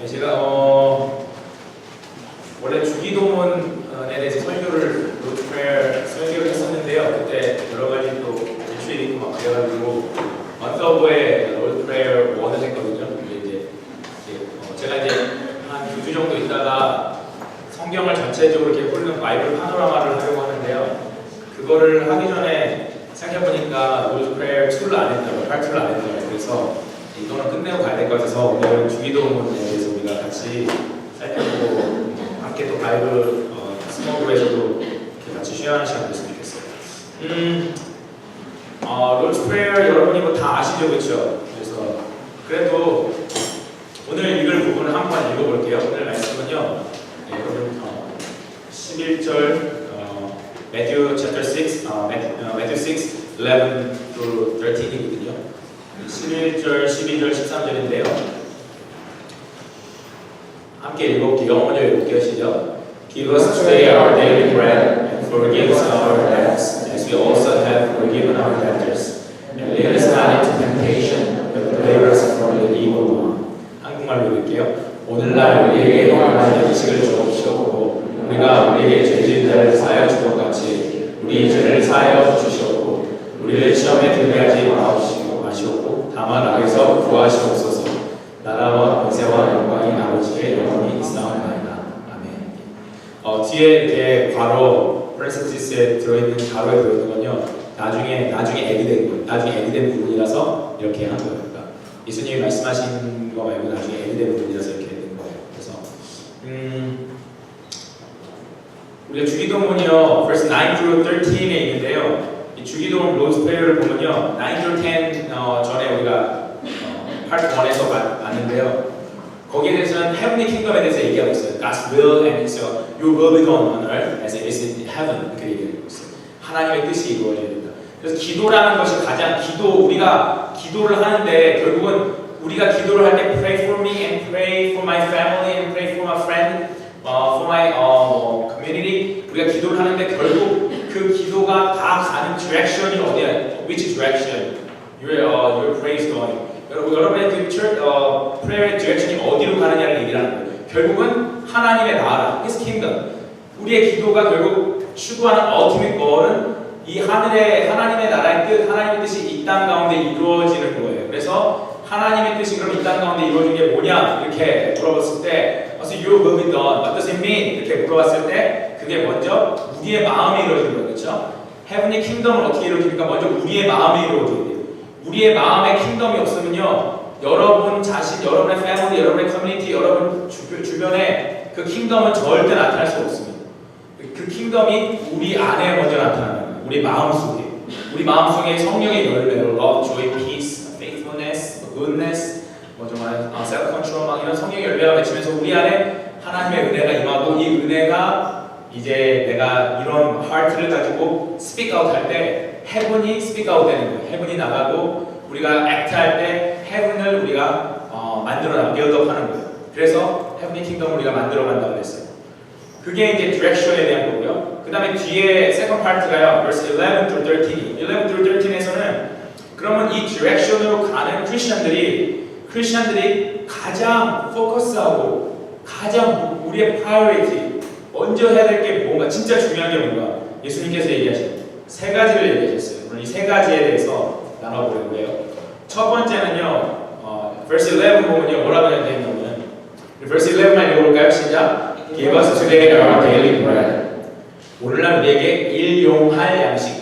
제가 원래 주기도문에 대해서 설교를 설교를 했었는데요. 그때 여러 가지 또 일주일 있고 막 그래가지고 언더버에 롤 프레이어 1을 했거든요. 근데 제가 이제 한 2주 정도 있다가 성경을 전체적으로 이렇게 훑는 바이블 파노라마를 하려고 하는데요. 그거를 하기 전에 생각해보니까 롤 프레이어 2를 안 했다고, part 2를 안 했다고. 그래서 이거는 끝내고 가야 될 것 같아서 오늘 주기도문에 대해서 우리가 같이 살펴보고 함께 또 바이블 스몰그룹에서도 이렇게 같이 쉐어하는 시간 됐으면 좋겠어요. 롤드 프레이어 여러분이 뭐 다 아시죠, 그렇죠? 그래서 그래도 오늘 읽을 부분을 한번 읽어볼게요. 오늘 말씀은요, 여러분 11절 Matthew chapter 6, Matthew 6, 11 through 13이거든요. 11절, 12절, 13절인데요. 함께 읽어볼게요. 먼저 읽어볼게요. 시작. Give us today our daily bread, and forgive us our debts, as we also have forgiven our debtors. And lead us not into temptation, but deliver us from the evil one. 한국말로 읽을게요. 오늘날 우리에게 원하는 음식을 주옵시고, 우리가 우리에게 죄진 자를 사하여 준 것 같이 우리 죄를 사하여 주시옵고, 우리를 시험에 들게 하지 마시옵고, 다만 악에서 구하시옵소서. 나라와 권세와 영광이 아버지의 영원히 있사옵나이다. 아멘. 뒤에 이렇게 괄호 프레스티스에 들어있는 괄호에 들어있는 건요, 나중에 에디된 거예요. 나중에 에디된 부분이라서 이렇게 한 거예요. 그러니까 예수님이 말씀하신 거 말고 나중에 에디된 부분이라서 이렇게 된 거예요. 그래서 우리가 주기도문이요, verse 9 through 13에 있는데요. 이 주기도문 로드 프레이어를 보면요, 9 through 10 전에 우리가 part 1에서 봤는데요. 거기에 대해서는 heavenly kingdom에 대해서 얘기하고 있어요. God's will and your will be done on earth as it is in heaven. 이렇게 얘기하고 있어요. 하나님의 뜻이 이루어져야 된다. 그래서 기도라는 것이 가장 우리가 기도를 하는데 결국은 우리가 기도를 할 때 pray for me and pray for my family and pray for my friend, for my community. 우리가 기도를 하는데 결국 그 기도가 다 가는 direction이 어디야? Which direction your praise going? 여러분의 그 prayer direction이 어디로 가느냐를 얘기하는 거예요. 결국은 하나님의 나라, His kingdom. 우리의 기도가 결국 추구하는 ultimate goal은 이 하나님의 나라의 뜻, 하나님의 뜻이 이 땅 가운데 이루어지는 거예요. 그래서 하나님의 뜻이 그럼 이 땅 가운데 이루어진 게 뭐냐? 이렇게 물어봤을 때, Your will be done. What does it mean? 이렇게 물어봤을 때, 그게 먼저 우리의 마음에 이루어지는 거예요. 그렇죠? Heavenly kingdom을 어떻게 이루어집니까? 먼저 우리의 마음에 이루어져야 돼요. 우리의 마음에 킹덤이 없으면요, 여러분 자신, 여러분의 패밀리, 여러분의 커뮤니티, 여러분 주변에 그 킹덤은 절대 나타날 수 없습니다. 그 킹덤이 우리 안에 먼저 나타나는 거예요. 우리 마음속에. 우리 마음속에 성령의 열매로 love, joy, peace, faithfulness, goodness, self-control 막 이런 성령의 열매가 맺히면서 우리 안에 하나님의 은혜가 임하고, 이 은혜가 이제 내가 이런 heart를 가지고 speak out 할 때 heaven이 speak out 되는 거예요. heaven이 나가고 우리가 act 할 때 heaven을 우리가 만들어내고 build up 하는 거예요. 그래서 heavenly kingdom을 우리가 만들어 간다고 했어요. 그게 이제 direction에 대한 거고요. 그 다음에 뒤에 second part가요, verse 11 through 13. 11 through 13에서는 그러면 이 direction으로 가는 크리스천들이 가장 포커스하고 가장 우리의 priority 먼저 해야 될 게 뭔가, 진짜 중요한 게 뭔가 예수님께서 얘기하신 세 가지를 얘기하셨어요. 오늘 이 세 가지에 대해서 나눠보려고 해요. 첫 번째는요, verse 11 보면요, 뭐라고 되냐면, verse 11만 읽어볼까요? 시작. Give us today our daily bread. 오늘날 우리에게 일용할 양식.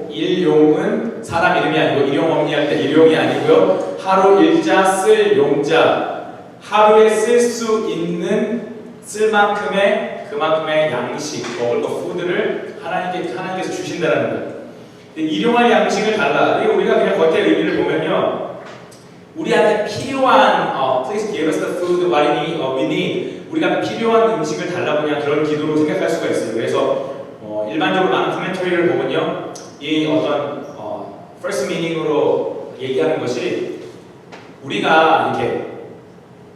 일용은 사람 이름이 아니고 일용업리 할 때 일용이 아니고요, 하루 일자 쓸 용자, 하루에 쓸 수 있는 그만큼의 양식, 먹을 거, 푸드를 하나님께서 주신다는 거예요. 일용할 양식을 달라. 우리가 그냥 겉에 의미를 보면요, 우리한테 필요한 please give us the food we need. 우리가 필요한 음식을 달라고 그냥 그런 기도로 생각할 수가 있어요. 그래서 일반적으로 많은 코멘터리를 보면요, 이 어떤 first meaning으로 얘기하는 것이 우리가 이렇게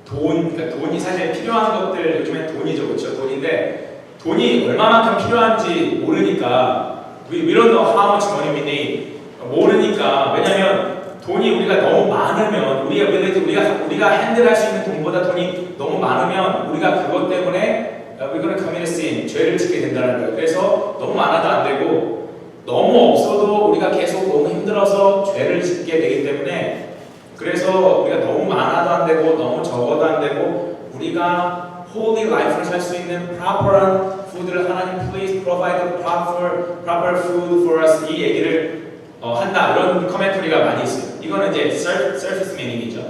그러니까 돈이 사실 필요한 것들, 요즘엔 돈이죠, 그렇죠? 돈인데 돈이 얼마만큼 필요한지 모르니까 we don't know how much money we need. 모르니까. 왜냐면 돈이 우리가 너무 많으면 우리가 핸들할 수 있는 돈보다 돈이 너무 많으면 우리가 그것 때문에 we're gonna commit a sin, 죄를 짓게 된다는 거예요. 그래서 너무 많아도 안 되고 너무 없어도 우리가 계속 너무 힘들어서 죄를 짓게 되기 때문에 그래서 우리가 너무 많아도 안 되고 너무 적어도 안 되고 우리가 holy life를 살 수 있는 proper한 food를 하나님 please provide the proper food for us 이 얘기를 한다 이런 커멘터리가 많이 있어요. 이거는 이제 surface meaning이죠.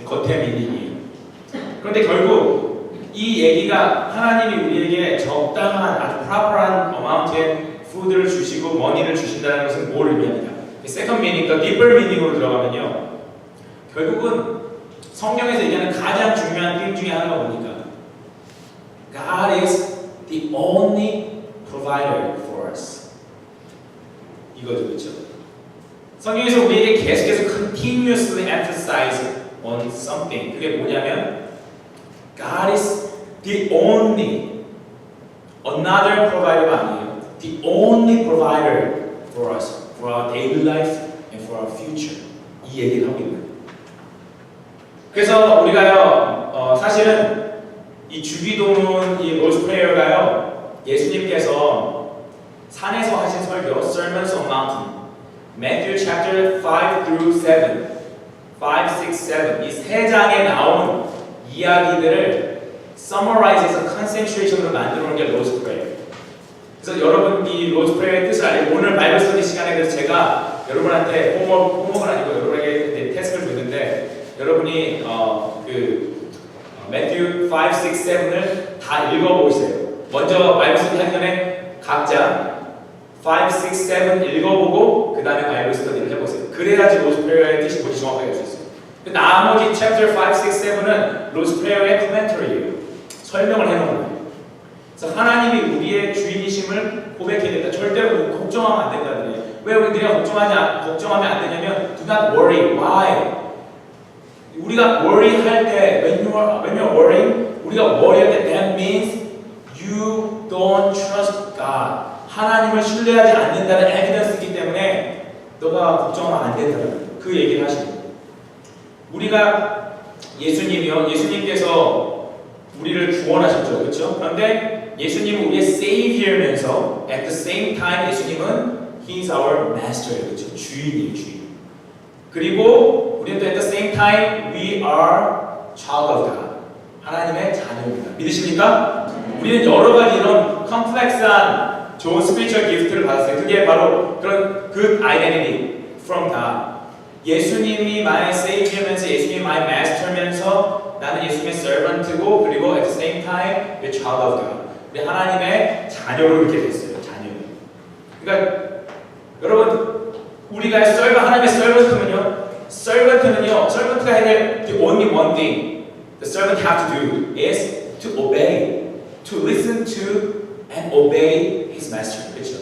겉의 meaning이에요. 그런데 결국 이 얘기가 하나님이 우리에게 적당한 아주 proper한 amount의 food를 주시고 money를 주신다는 것은 뭘 의미합니까? second meaning, the deeper meaning으로 들어가면요. 결국은 성경에서 얘기하는 가장 중요한 띵 중에 하나가 뭡니까? God is the only provider for us. 이거죠, 그렇죠? 성경에서 우리에게 계속해서 continuously emphasize on something. 그게 뭐냐면 God is the only, another provider가 아니에요. The only provider for us, for our daily life and for our future. 이 얘기를 하고 있는 거예요. 그래서 우리가요, 사실은 이 주기도문, 이 롤스 프레이어가요, 예수님께서 산에서 하신 설교, Sermons on Mountain, Matthew chapter 5 through 7, 5, 6, 7, 이 세 장에 나온 이야기들을 summarize해서 concentration으로 만들어 놓은 게 롤스 프레이어. 그래서 여러분 이 롤스 프레이어의 뜻을 알고 오늘 바이블 스터디 시간에 그래서 제가 여러분한테 홈워크는 아니고 여러분에게 태스크를 줬는데 여러분이 매튜 5, 6, 7을 다 읽어보세요. 먼저 바이블 스터디 하기 전에 각자 5, 6, 7 읽어보고 그 다음에 바이블 스터디를 해보세요. 그래야지 로즈 프레이어의 뜻이 뭔지 정확하게 알 수 있어요. 그 나머지 챕터 5, 6, 7은 로즈 프레이어의 코멘터리예요. 설명을 해놓은 거예요. 그래서 하나님이 우리의 주인이심을 고백해야 된다. 절대로 걱정하면 안 된다는 거예요. 왜 우리가 걱정하면 안 되냐면 do not worry. Why? 우리가 worry 할 때 when you're worrying 우리가 worry 할 때 that means you don't trust God. 하나님을 신뢰하지 않는다는 에비던스이기 때문에 너가 걱정하면 안 된다는 그 얘기를 하시는 거예요. 우리가 예수님께서 우리를 구원하셨죠, 그렇죠? 그런데 예수님은 우리의 Savior면서 at the same time 예수님은 He's our Master, 그렇죠? 주인이에요, 주인. 그리고 우리는 또 at the same time we are child of God. 하나님의 자녀입니다. 믿으십니까? 우리는 여러 가지 이런 컴플렉스한 좋은 스피리추얼 기프트를 받았어요. 그게 바로 그런 good identity from God. 예수님이 my Savior면서 예수님이 my Master면서 나는 예수님의 servant고 그리고 at the same time we're child of God. 우리 하나님의 자녀로 이렇게 됐어요. 자녀. 그러니까 여러분 우리가 하나님의 servant가 해야 될 the only one thing the servant have to do is to obey, to listen to and obey his master. 그렇죠?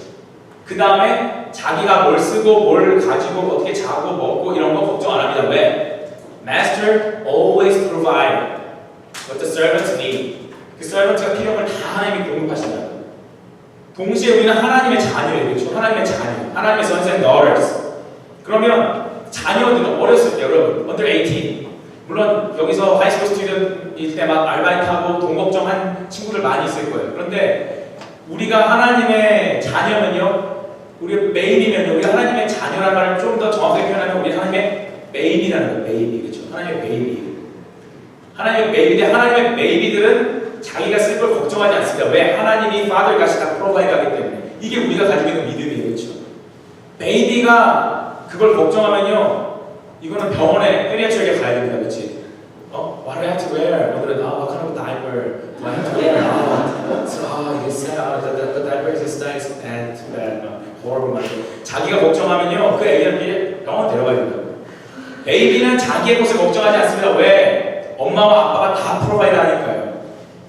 그 다음에 자기가 뭘 쓰고 뭘 가지고 어떻게 자고 먹고 이런 거 걱정 안 합니다. 왜? Master always provide what the servants need. 그 servant가 필요한 걸 다 하나님이 공급하신다. 동시에 우리는 하나님의 자녀예요. 그렇죠? 하나님의 자녀. 하나님의 sons and daughters. 그러면 자녀들은 어렸을 때 여러분 under 18 물론 여기서 하이스쿨 스튜던트일 때 막 알바이트하고 돈 걱정한 친구들 많이 있을 거예요. 그런데 우리가 하나님의 자녀면요, 우리가 베이비면요, 우리가 하나님의 자녀라는 말을 좀 더 정확하게 표현하면 우리 하나님의 베이비라는 거예요. 베이비, 그렇죠? 하나님의 베이비. 하나님의 베이비들은 자기가 쓸 걸 걱정하지 않습니다. 왜? 하나님이 Father God이 다 프로바이드하기 때문에. 이게 우리가 가지고 있는 믿음이에요, 그렇죠? 베이비가 그걸 걱정하면요, 이거는 병원에 페리아트리에 가야 됩니다, 그렇지? What do I have to wear? 오늘은 what kind of diaper do I have to wear? The diaper is nice and too bad. horrible. 자기가 걱정하면요, 그 애기를 병원 데려가야 된다고. 베이비는 자기의 것을 걱정하지 않습니다. 왜? 엄마와 아빠가 다 프로바이드 하니까요.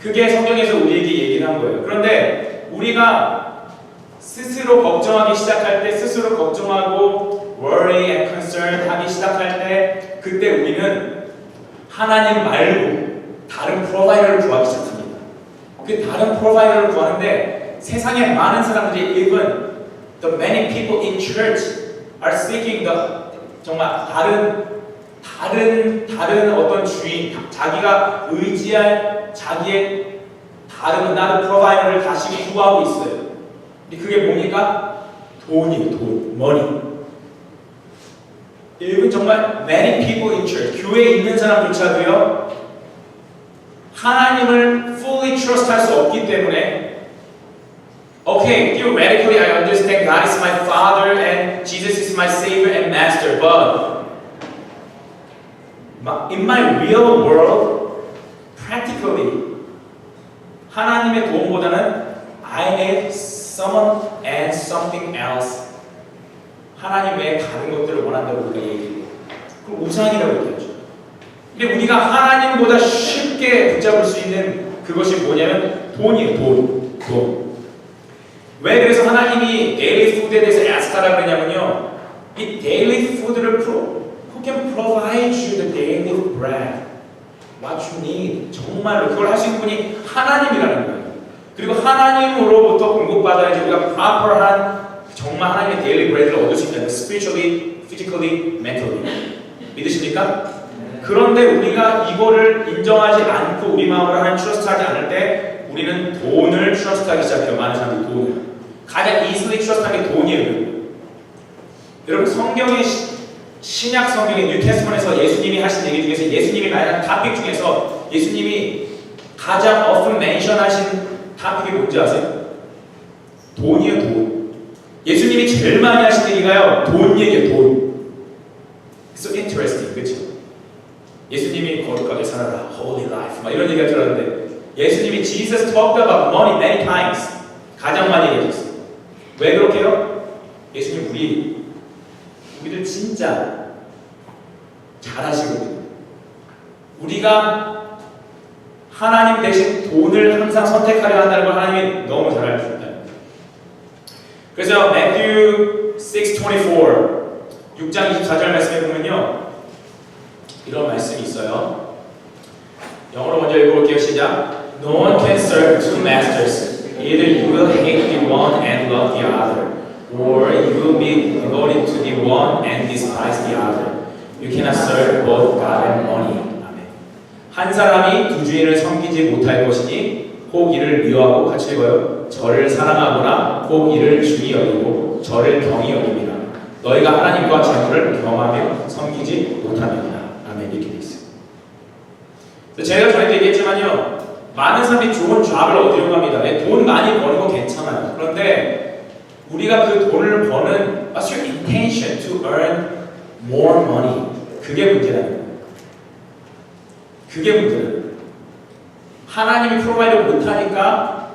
그게 성경에서 우리에게 얘기를 한 거예요. 그런데 우리가 스스로 걱정하기 시작할 때, 스스로 걱정하고 worry and concern 하기 시작할 때, 그때 우리는 하나님 말고 다른 프로바이더를 구하기 시작합니다. 그 다른 프로바이더를 구하는데 세상에 많은 사람들이 even the many people in church are seeking the 정말 다른 어떤 주인, 자기가 의지할 자기의 다른 another provider를 다시 구하고 있어요. 근데 그게 뭡니까? 돈이에요, 돈, money. 여러분 정말 many people in church, 교회에 있는 사람조차도요, 하나님을 fully trust할 수 없기 때문에 Okay, theoretically I understand God is my Father and Jesus is my Savior and Master, but in my real world, practically 하나님의 도움보다는 I need someone and something else. 하나님 외에 다른 것들을 원한다고 우리가 얘기해요. 그럼 우상이라고 얘기하죠. 근데 우리가 하나님보다 쉽게 붙잡을 수 있는 그것이 뭐냐면 돈이에요. 돈. 왜 그래서 하나님이 데일리 푸드에 대해서 ask하라고 그러냐면요, 이 데일리 푸드를 who can provide you the daily bread, what you need, 정말로 그걸 할 수 있는 분이 하나님이라는 거예요. 그리고 하나님으로부터 공급받아야지 우리가 proper한 정말 하나님의 daily bread를 얻을 수 있다는, spiritually, physically, mentally. 믿으십니까? 그런데 우리가 이거를 인정하지 않고 우리 마음으로 하나님 트러스트하지 않을 때 우리는 돈을 트러스트하기 시작해요. 많은 사람들이 돈을. 가장 easily trust하는 게 돈이에요. 여러분 성경의 신약 성경의 뉴테스먼에서 예수님이 하신 얘기 중에서 예수님이 말한 토픽 중에서 예수님이 가장 often mention 하신 토픽이 뭔지 아세요? 돈이에요, 돈. 예수님이 제일 많이 하신 얘기가요, 돈 얘기예요, 돈. It's so interesting, 그렇죠? 예수님이 거룩하게 살아라, holy life, 막 이런 얘기가 들었는데 예수님이 Jesus talked about money many times. 가장 많이 얘기했어요. 왜 그렇게요? 예수님 우리들 진짜 잘하시거든요. 우리가 하나님 대신 돈을 항상 선택하려 한다는 걸 하나님이 너무 잘 알려준다. 그래서 Matthew 6:24 6장 24절 말씀에 보면요, 이런 말씀이 있어요. 영어로 먼저 읽어볼게요. 시작. No one can serve two masters. Either you will hate the one and love the other, or you will be devoted to the one and despise the other. You cannot serve both God and money. 아멘. 한 사람이 두 주인을 섬기지 못할 것이니 혹 이를 미워하고, 같이 읽어요. 저를 사랑하거나 혹 이를 중히 여기고 저를 경히 여깁니다. 너희가 하나님과 재물을 경험하며 섬기지 못하느니라. 아멘. 이렇게 돼 있어요. 제가 전에도 얘기했지만요, 많은 사람들이 좋은 잡을 얻으려고 합니다. 돈 많이 버는 거 괜찮아요. 그런데 우리가 그 돈을 버는 what's your intention to earn more money? 그게 문제라는 거예요. 그게 문제라는 거예요. 하나님이 프로바이드 못하니까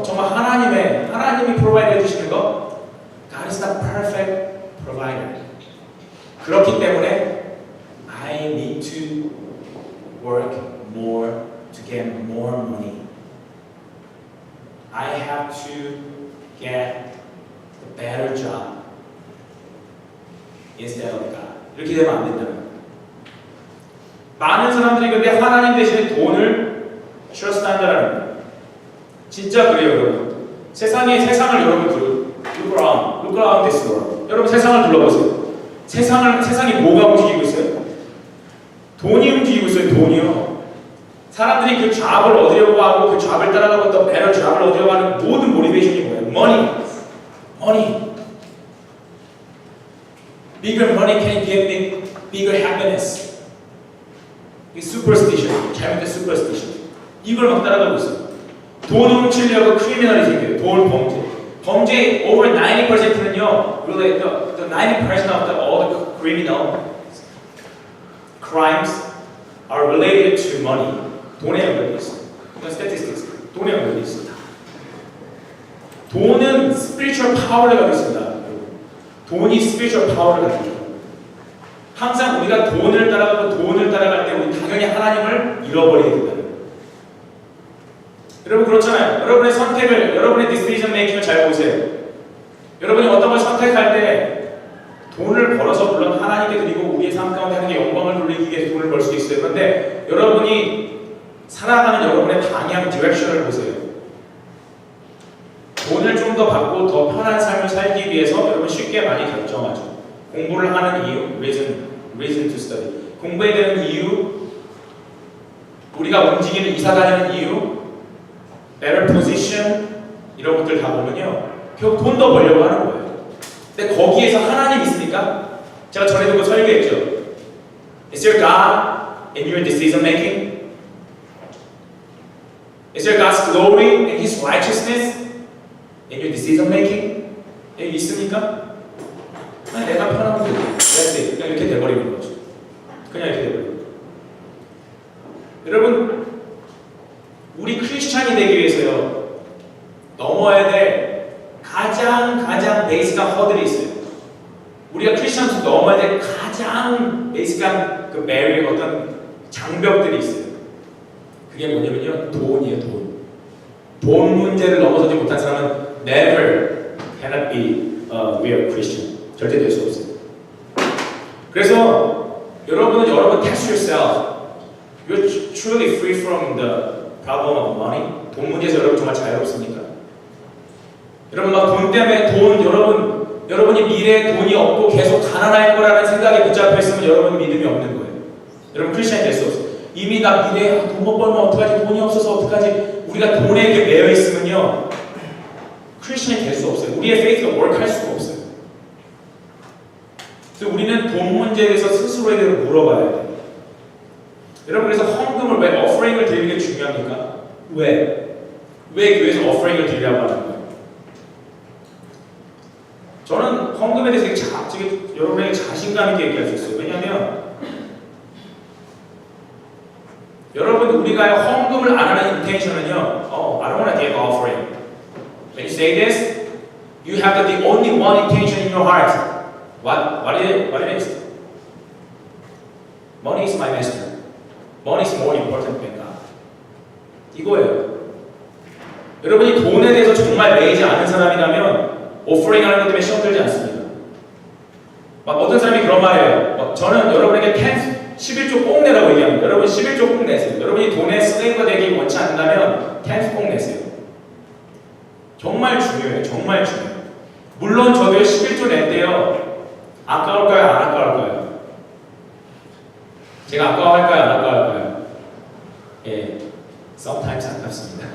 정말 하나님이 프로바이드 해주시는 거, God is not perfect provider. 그렇기 때문에 I need to work more to get more money. I have to get a better job instead of God. 이렇게 되면 안 된다는 거예요. 많은 사람들이 근데 하나님 대신에 돈을 trust한다는 거예요. 진짜 그래요, 여러분. 세상을 여러분 look around this world. 여러분 세상을 둘러보세요. 세상이 뭐가 움직이고 있어요? 돈이 움직이고 있어요. 돈이요. 사람들이 그 잡을 얻으려고 하고 그 잡을 따라가고 또 better 잡을 얻으려고 하는 모든 모티베이션이 뭐예요? money. Bigger money can give me bigger happiness. 이 superstition, 잘못된 superstition. 이걸 막 따라가고 있어요. 돈 훔치려고 크리미널이 생겨요. 돈 범죄 over 90%는요, really the 90% of all the criminal crimes are related to money. 돈에 연결돼 있어요. 이건 statistics. 돈에 연결돼 있습니다. 돈은 spiritual power를 가지고 있습니다. 돈이 spiritual power를 가지고 있어요. 항상 우리가 돈을 따라갈 때 우리 당연히 하나님을 잃어버리게 된다는 거예요. 여러분 그렇잖아요. 여러분의 선택을, 여러분의 decision making을 잘 보세요. 여러분이 어떤 걸 선택할 때 돈을 벌어서 물론 하나님께 드리고 우리의 삶 가운데 하나님께 영광을 돌리기 위해서 돈을 벌 수도 있어요. 그런데 여러분이 살아가는 여러분의 방향, 디렉션을 보세요. 돈을 좀 더 받고 더 편한 삶을 살기 위해서 여러분 쉽게 많이 결정하죠. 공부를 하는 이유, reason to study. 공부해야 되는 이유, 우리가 움직이는 이사 다니는 이유, better position 이런 것들 다 보면요, 결국 돈 더 벌려고 하는 거예요. 근데 거기에서 하나님 있으니까 제가 전에도 그 설교했죠. Is there God in your decision making? Is there God's glory and His righteousness in your decision making? 여기 있습니까? 아니, 내가 편하면 돼. 그냥 이렇게 돼버리는 거죠. 그냥 이렇게 돼버리는 거죠. 여러분, 우리 크리스찬이 되기 위해서요, 넘어야 될 가장 베이직한 허들이 있어요. 우리가 크리스찬으로 넘어야 될 가장 베이직한 그 배리어, 어떤 장벽들이 있어요. 그게 뭐냐면요, 돈이에요, 돈. 돈 문제를 넘어서지 못한 사람은 never cannot be a real Christian. 절대 될 수 없어요. 그래서 여러분 test yourself. You're truly free from the problem of money. 돈 문제에서 여러분 정말 자유롭습니까? 여러분 막 돈 때문에 여러분이 미래에 돈이 없고 계속 가난할 거라는 생각에 붙잡혀 있으면 여러분 믿음이 없는 거예요. 여러분 크리스천이 될 수 없어요. 이미 나 미래에 돈 못 벌면 어떡하지? 돈이 없어서 어떡하지? 우리가 돈에게 매여 있으면요, 크리스천이 될 수 없어요. 우리의 페이스가 워크할 수가 없어요. 그래서 우리는 돈 문제에 대해서 스스로에 대해서 물어봐야 돼요. 여러분, 그래서 헌금을 왜 어퍼링을 드리는 게 중요합니까? 왜 교회에서 어퍼링을 드리려고 하는 거예요? 저는 헌금에 대해서 여러분에게 자신감 있게 얘기할 수 있어요. 왜냐하면 여러분, 우리가 헌금을 안 하는 인텐션은요, I don't want to give offering. When you say this, you have the only one intention in your heart. What it is? Money is my master. Money is more important than God. 이거예요. 여러분이 돈에 대해서 정말 매이지 않은 사람이라면 오퍼링 하는 것 때문에 시험 들지 않습니다. 막 어떤 사람이 그런 말이에요. 저는 여러분에게 11조 꼭 내라고 얘기합니다. 여러분 11조 꼭 내세요. 여러분이 돈에 슬레이브가 되기 원치 않는다면 10 꼭 내세요. 정말 중요해요. 정말 중요해요. 물론 저도 11조 냈대요. 아까울까요? 안 아까울까요? 제가 아까워할까요? 안 아까울까요? 예, sometimes 아깝습니다.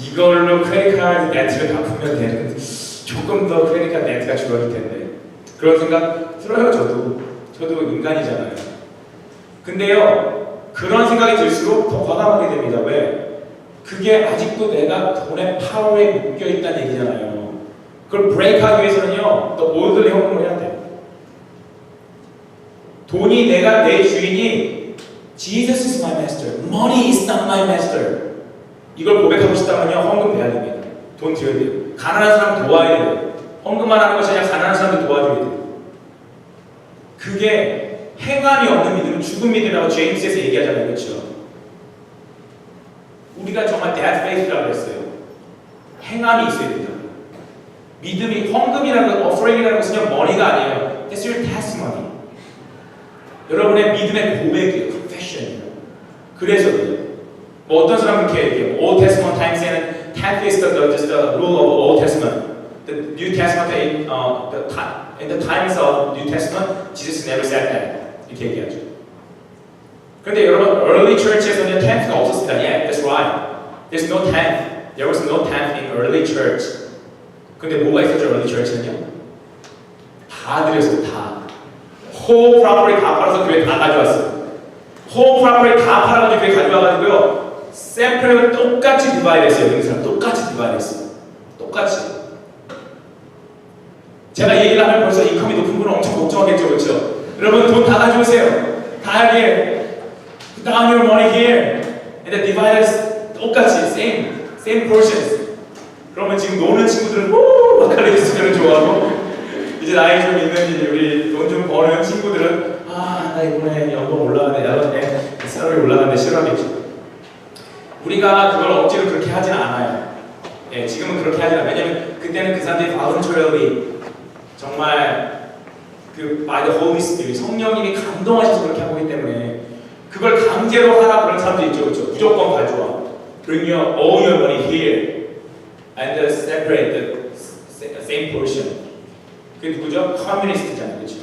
이걸로 크레딧 카드 렌트를 갚으면 되는, 조금 더 크레딧 카드 렌트가 줄어들 텐데, 그런 생각 들어요. 저도 인간이잖아요. 근데요, 그런 생각이 들수록 더 과감하게 됩니다. 왜? 그게 아직도 내가 돈의 파워에 묶여 있다는 얘기잖아요. 그걸 브레이크하기 위해서는요, 더 올드리 헌금을 해야 돼요. 돈이 내 주인이 Jesus is my master, money is not my master. 이걸 고백하고 싶다면요, 헌금 해야 됩니다. 돈 드려야 돼요. 가난한 사람 도와야 돼요. 헌금만 하는 것이 아니라 가난한 사람들 도와줘야 돼요. 그게 행함이 없는 믿음은 죽은 믿음이라고 제임스에서 얘기하잖아요. 그렇죠? 우리가 정말 dead faith라고 했어요. 행함이 있어야 된다. 믿음이, 헌금이라는 것, offering이라는 것은 그냥 money가 아니에요. That's your testimony. 여러분의 믿음의 고백이에요. confession이에요. 그래서 그래요. 뭐 어떤 사람은 이렇게 얘기해요. Old Testament times에는 10th is just the rule of Old Testament. The New Testament in the times of New Testament, Jesus never said that. 이렇게 얘기하죠. 그런데 여러분, early church에서는 10th가 없었습니다. Yeah, that's right. There's no 10th. There was no 10th in early church. 근데 뭐가 있었죠, early church는요? 다 드렸어요, 다. whole property 다 팔아서 교회 다 가져왔어요. whole property 다 팔아가지고 교회 가져와가지고요. 세퍼를 똑같이 디바이드 했어요. 여기 사람 똑같이 디바이드 했어요. 똑같이. 제가 얘기를 하면 벌써 인컴이 높은 분은 엄청 걱정하겠죠, 그렇죠? 여러분 돈 다 가져오세요. 다 here. Down your money here. And the dividers 똑같이 same portions. 그러면 지금 노는 친구들은 오! 마카레이스를 좋아하고 이제 나이 좀 있는 우리 돈 좀 버는 친구들은 나 이번에 연봉 올라가네, 나는 쌀이 올라가는데 싫어하겠죠. 우리가 그걸 억지로 그렇게 하진 않아요. 예, 지금은 그렇게 하진 않아요. 왜냐면 그때는 그 사람들이 voluntarily 정말 그 by the Holy Spirit 성령님이 감동하셔서 그렇게 하고 있기 때문에 그걸 강제로 하라 그런 사람도 있죠, 그렇죠? 무조건 가져와. Bring all your money here and separate the same portion. 그게 누구죠? 커뮤니스트잖아요. 그렇죠?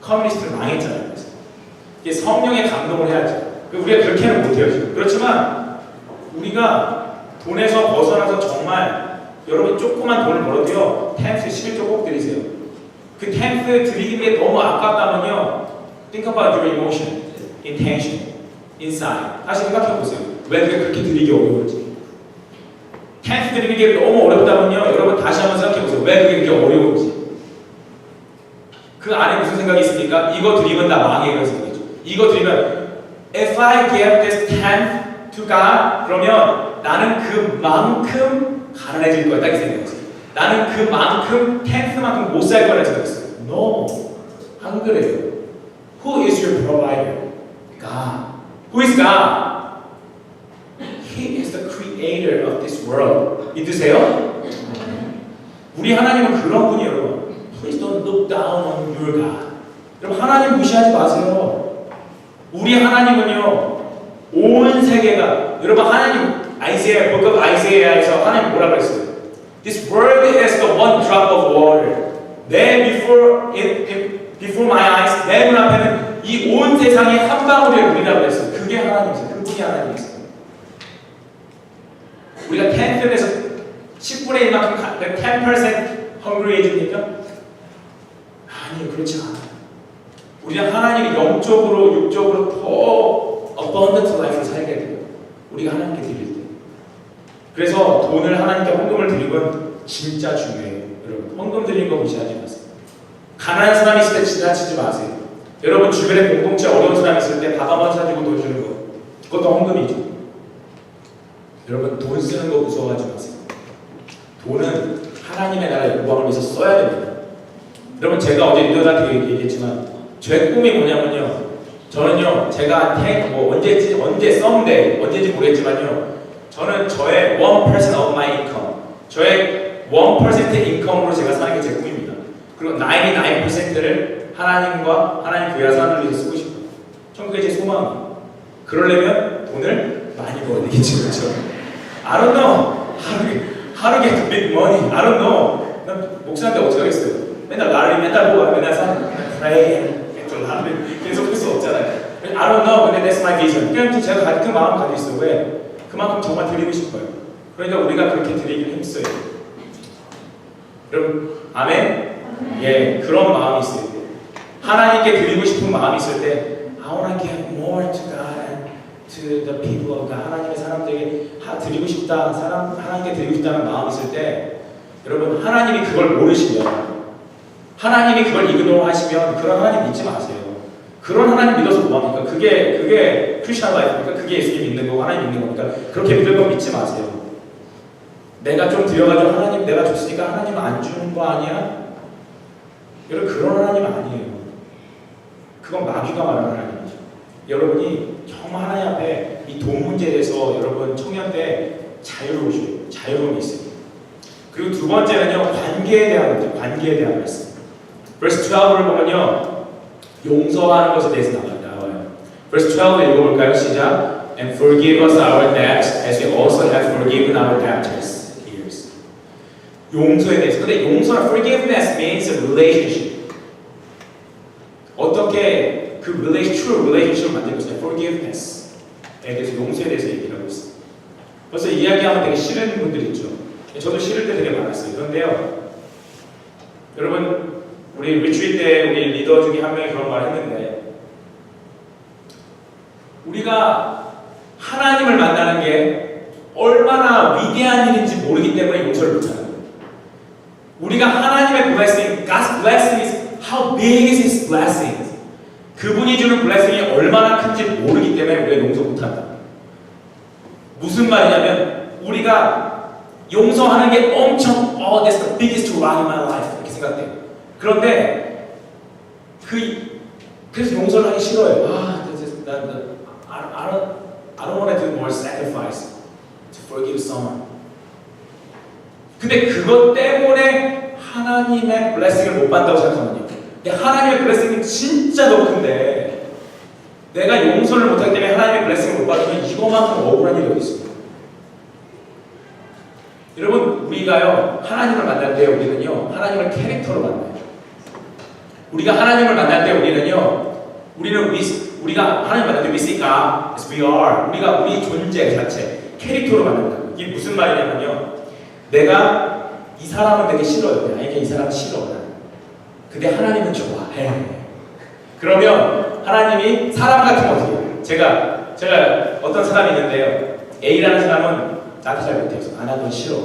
커뮤니스트는 망했잖아요. 그래서 이게 성령의 감동을 해야죠. 우리가 그렇게는 못해요. 지금. 그렇지만 우리가 돈에서 벗어나서 정말 여러분 조그만 돈을 벌어도요. 텐트 11조 꼭 드리세요. 그 텐트 드리는 게 너무 아깝다면요. Think about your emotion, intention, inside. 다시 생각해 보세요. 왜 그렇게 드리기 어려운지. 텐트 드리는 게 너무 어렵다면요. 여러분 다시 한번 생각해 보세요. 왜 그게 그렇게 어려운지. 그 안에 무슨 생각이 있습니까? 이거 드리면 나 망해 그런 생각이죠. 이거 드리면 If I give this tenth to God, 그러면 나는 그만큼 가난해질 거야. 딱 이 생각이었어요. 나는 그만큼 텐트만큼 못 살 거라는 생각이었어요. No, 안 그래요. Who is your provider? God. Who is God? He is the creator of this world. 믿으세요? 우리 하나님은 그런 분이에요, 여러분. Please don't look down on your God. 여러분 하나님 무시하지 마세요. 우리 하나님은요 온 세계가 여러분 하나님 아이사야 Book of Isaiah에서 하나님 뭐라 그랬어요? This world is the one drop of water. before my eyes 내 눈앞에는 이 온 세상의 한 방울의 물이라고 그랬어요. 그게 하나님이세요. 그분이 하나님이세요. 우리가 10%에서 10분의 1만큼 10% 헝그리해집니까? 아니요, 그렇지 않아요. 우리는 하나님이 영적으로, 육적으로 더 abundant life를 살게 돼요. 우리가 하나님께 드릴 때. 그래서 돈을 하나님께 헌금을 드리는 건 진짜 중요해요. 여러분, 헌금 드리는 거 무시하지 마세요. 가난한 사람이 있을 때 지나치지 마세요. 여러분, 주변에 공동체 어려운 사람이 있을 때 밥 한번 사주고 돈 주는 거. 그것도 헌금이죠. 여러분, 돈 쓰는 거 무서워하지 마세요. 돈은 하나님의 나라의 영광을 위해서 써야 됩니다. 여러분 제가 어제 리더한테 얘기했지만 제 꿈이 뭐냐면요. 저는요 제가 언제 썸데이 모르겠지만요. 저는 저의 1% of my income, 저의 1% 인컴으로 제가 사는 게 제 꿈입니다. 그리고 99%를 하나님과 하나님 교회와 사람을 위해서 쓰고 싶어요. 전 그게 제 소망이에요. 그러려면 돈을 많이 벌어야 되겠죠. 그렇죠? I don't know. How to get big money? I don't know. 난 목사한테 어떻게 하겠어요? 맨날 라리 맨날 보고 맨날 pray 계속 할 수 없잖아요. I don't know, but that's my vision. 그냥 제가 그 마음 가지고 있어요. 왜? 그만큼 정말 드리고 싶어요. 그러니까 우리가 그렇게 드리긴 했어요. 여러분, 아멘? 예, 그런 마음이 있어요. 하나님께 드리고 싶은 마음이 있을 때 I want to give more to God and to the people of God. 하나님의 사람들에게 드리고 싶다, 하나님께 드리고 싶다는 마음이 있을 때 여러분, 하나님이 그걸 모르시면 하나님이 그걸 이그노 하시면 그런 하나님 믿지 마세요. 그런 하나님 믿어서 뭐합니까? 그게 크리스천 라이프니까 그게 예수님 믿는 거고 하나님 믿는 거니까 그렇게 믿을 건 믿지 마세요. 내가 좀 드려가지고 하나님 내가 줬으니까 하나님 안 주는 거 아니야? 여러분 그런 하나님 아니에요. 그건 마귀가 말하는 하나님이죠. 여러분이 정말 하나님 앞에 이 돈 문제에 대해서 여러분 청년 때 자유로우셔요. 자유로움이 있어요. 그리고 두 번째는요 관계에 대한 문제, 관계에 대한 말씀. verse 12를 보면요 용서하는 것에 대해서 나와요. verse 12을 읽어볼까요? 시작. And forgive us our debts as we also have forgiven our debtors. 용서에 대해서. 근데 용서는 forgiveness means a relationship. 어떻게 그 true relationship을 만들고 있어요? forgiveness에 대해서 용서에 대해서 얘기를 하고 있어요. 벌써 이야기하면 되게 싫은 분들이 있죠. 저도 싫을 때 되게 많았어요. 그런데요 여러분 우리 리트리트 때 우리 리더 중에 한 명이 그런 말을 했는데 우리가 하나님을 만나는 게 얼마나 위대한 일인지 모르기 때문에 용서를 못하는 거예요. 우리가 하나님의 blessing, God's blessing is how big is His blessing? 그분이 주는 blessing이 얼마나 큰지 모르기 때문에 우리가 용서 못한다. 무슨 말이냐면 우리가 용서하는 게 엄청 that's the biggest rock in my life 이렇게 생각돼요. 그런데 그래서 용서를 하기 싫어요. I don't want to do more sacrifice to forgive someone. 근데 그것 때문에 하나님의 blessing을 못 받는다고 생각하면요. 하나님의 blessing이 진짜 더 큰데 내가 용서를 못하기 때문에 하나님의 blessing을 못 받으면 이거만큼 억울한 일이 어디 있습니까? 여러분 우리가요 하나님을 만날 때 우리는요 하나님을 캐릭터로 만나요. 우리가 하나님을 만날 때 우리가 하나님 만날 때 we see God as we are. 우리가 우리 존재 자체, 캐릭터로 만난다. 이게 무슨 말이냐면요. 내가 이 사람은 되게 싫어요. 나에게 이 사람 싫어. 근데 하나님은 좋아해. 그러면 하나님이 사람 같은 거 어떻게 해요? 제가 어떤 사람이 있는데요. A라는 사람은 나한테 잘 못해서 난 싫어.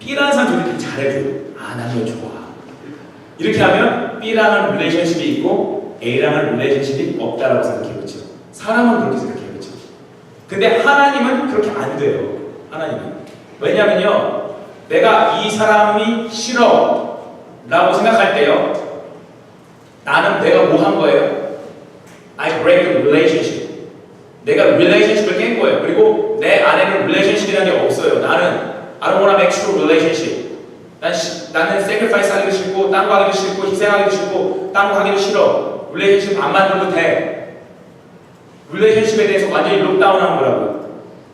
B라는 사람 되게 잘해줘요. 난 좋아. 이렇게 하면 B랑은 릴레이션십이 있고 A랑은 릴레이션십이 없다라고 생각해보죠. 사람은 그렇게 생각해보죠. 근데 하나님은 그렇게 안 돼요. 하나님은. 왜냐면요. 내가 이 사람이 싫어 라고 생각할 때요. 나는 내가 뭐 한 거예요? I break the relationship. 내가 relationship을 깬 거예요. 그리고 내 안에는 relationship이라는 게 없어요. 나는 I don't want to make true relationship. 나는 sacrifice 하기도 싫고, 딴 거 하기도 싫고, 희생하기도 싫고, 딴 거 하기도 싫어. relationship 안 만들어도 돼. relationship에 대해서 완전히 록다운 한 거라고요.